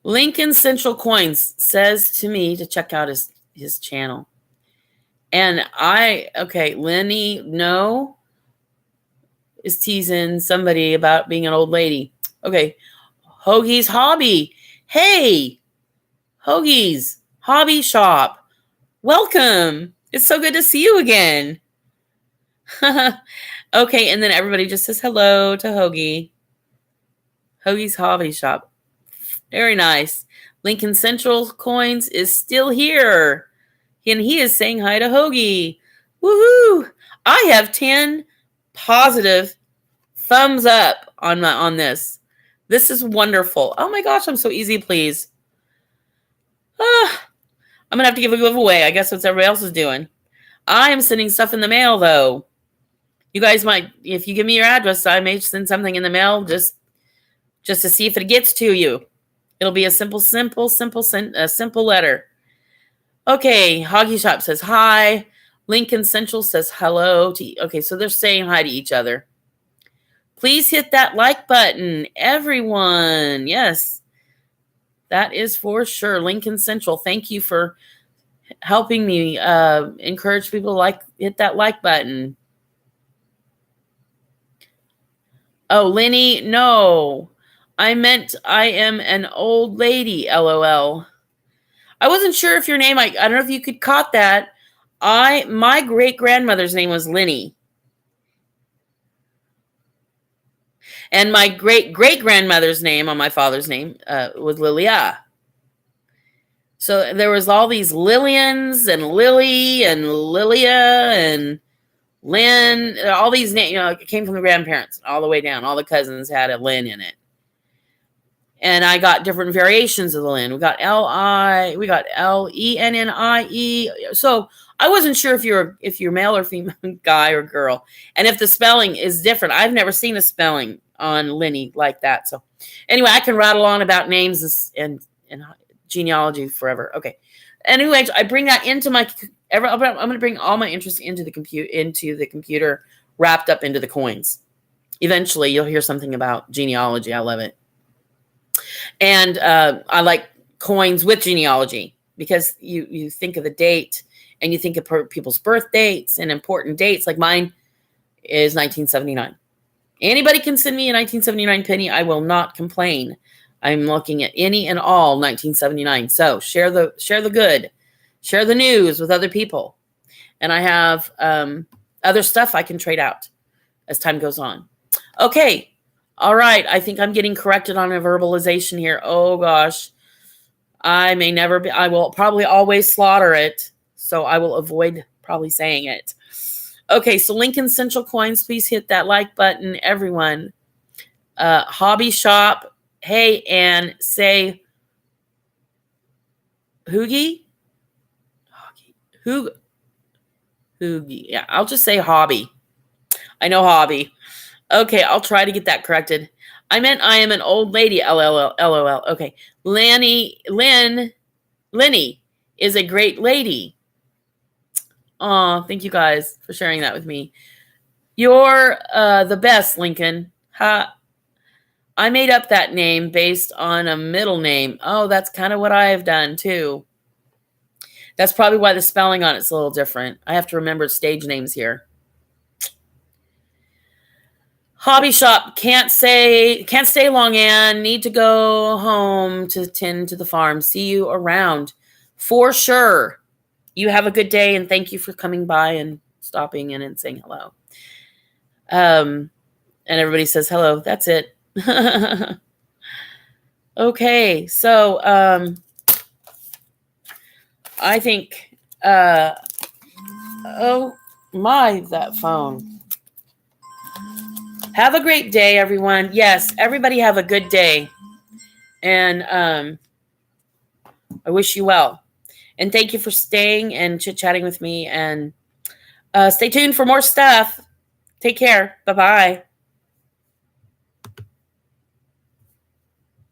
Lincoln Central Coins says to me to check out his channel. And Lenny, no, is teasing somebody about being an old lady. Okay, Hoagie's Hobby. Hey, Hoagie's Hobby Shop. Welcome. It's so good to see you again. Okay, and then everybody just says hello to Hoagie. Hoagie's Hobby Shop. Very nice. Lincoln Central Coins is still here. And he is saying hi to Hoagie. Woohoo! I have 10 positive thumbs up on this. This is wonderful. Oh my gosh, I'm so easy please. I'm going to have to give a giveaway. I guess that's what everybody else is doing. I am sending stuff in the mail, though. You guys might, if you give me your address, I may send something in the mail just to see if it gets to you. It'll be a simple letter. Okay, Hoggy Shop says hi. Lincoln Central says hello. Okay, so they're saying hi to each other. Please hit that like button, everyone. Yes, that is for sure. Lincoln Central, thank you for helping me encourage people to hit that like button. Oh, Lenny, no. I meant I am an old lady, LOL. I wasn't sure if your name, I don't know if you could caught that. My great-grandmother's name was Lenny. And my great-great-grandmother's name on my father's name was Lilia. So there was all these Lillians and Lily and Lilia and Lynn. All these names, it came from the grandparents all the way down. All the cousins had a Lynn in it. And I got different variations of the Lynn. We got L-I, we got L-E-N-N-I-E. So I wasn't sure if you're male or female, guy or girl. And if the spelling is different. I've never seen a spelling on Lenny like that. So anyway, I can rattle on about names and genealogy forever. Okay. Anyway, I bring that into I'm going to bring all my interest into the computer wrapped up into the coins. Eventually, you'll hear something about genealogy. I love it. And I like coins with genealogy because you think of the date and you think of people's birth dates and important dates. Like mine is 1979. Anybody can send me a 1979 penny. I will not complain. I'm looking at any and all 1979. So share the good, share the news with other people. And I have other stuff I can trade out as time goes on. Okay. All right. I think I'm getting corrected on a verbalization here. Oh gosh. I will probably always slaughter it. So I will avoid probably saying it. Okay. So Lincoln Central Coins, please hit that like button, everyone. Hobby Shop. Hey, and say Hoogie. Hoogie. Yeah, I'll just say Hobby. I know Hobby. Okay, I'll try to get that corrected. I meant I am an old lady, LOL. Okay. Lenny is a great lady. Oh, thank you guys for sharing that with me. You're the best, Lincoln. Ha. I made up that name based on a middle name. Oh, that's kind of what I have done too. That's probably why the spelling on it's a little different. I have to remember stage names here. Hobby Shop, can't stay long, Ann. Need to go home to tend to the farm. See you around. For sure. You have a good day, and thank you for coming by and stopping in and saying hello. And everybody says hello. That's it. Okay, so I think oh my, that phone. Have a great day, everyone. Yes, everybody have a good day. And I wish you well. And thank you for staying and chit-chatting with me. And stay tuned for more stuff. Take care. Bye-bye.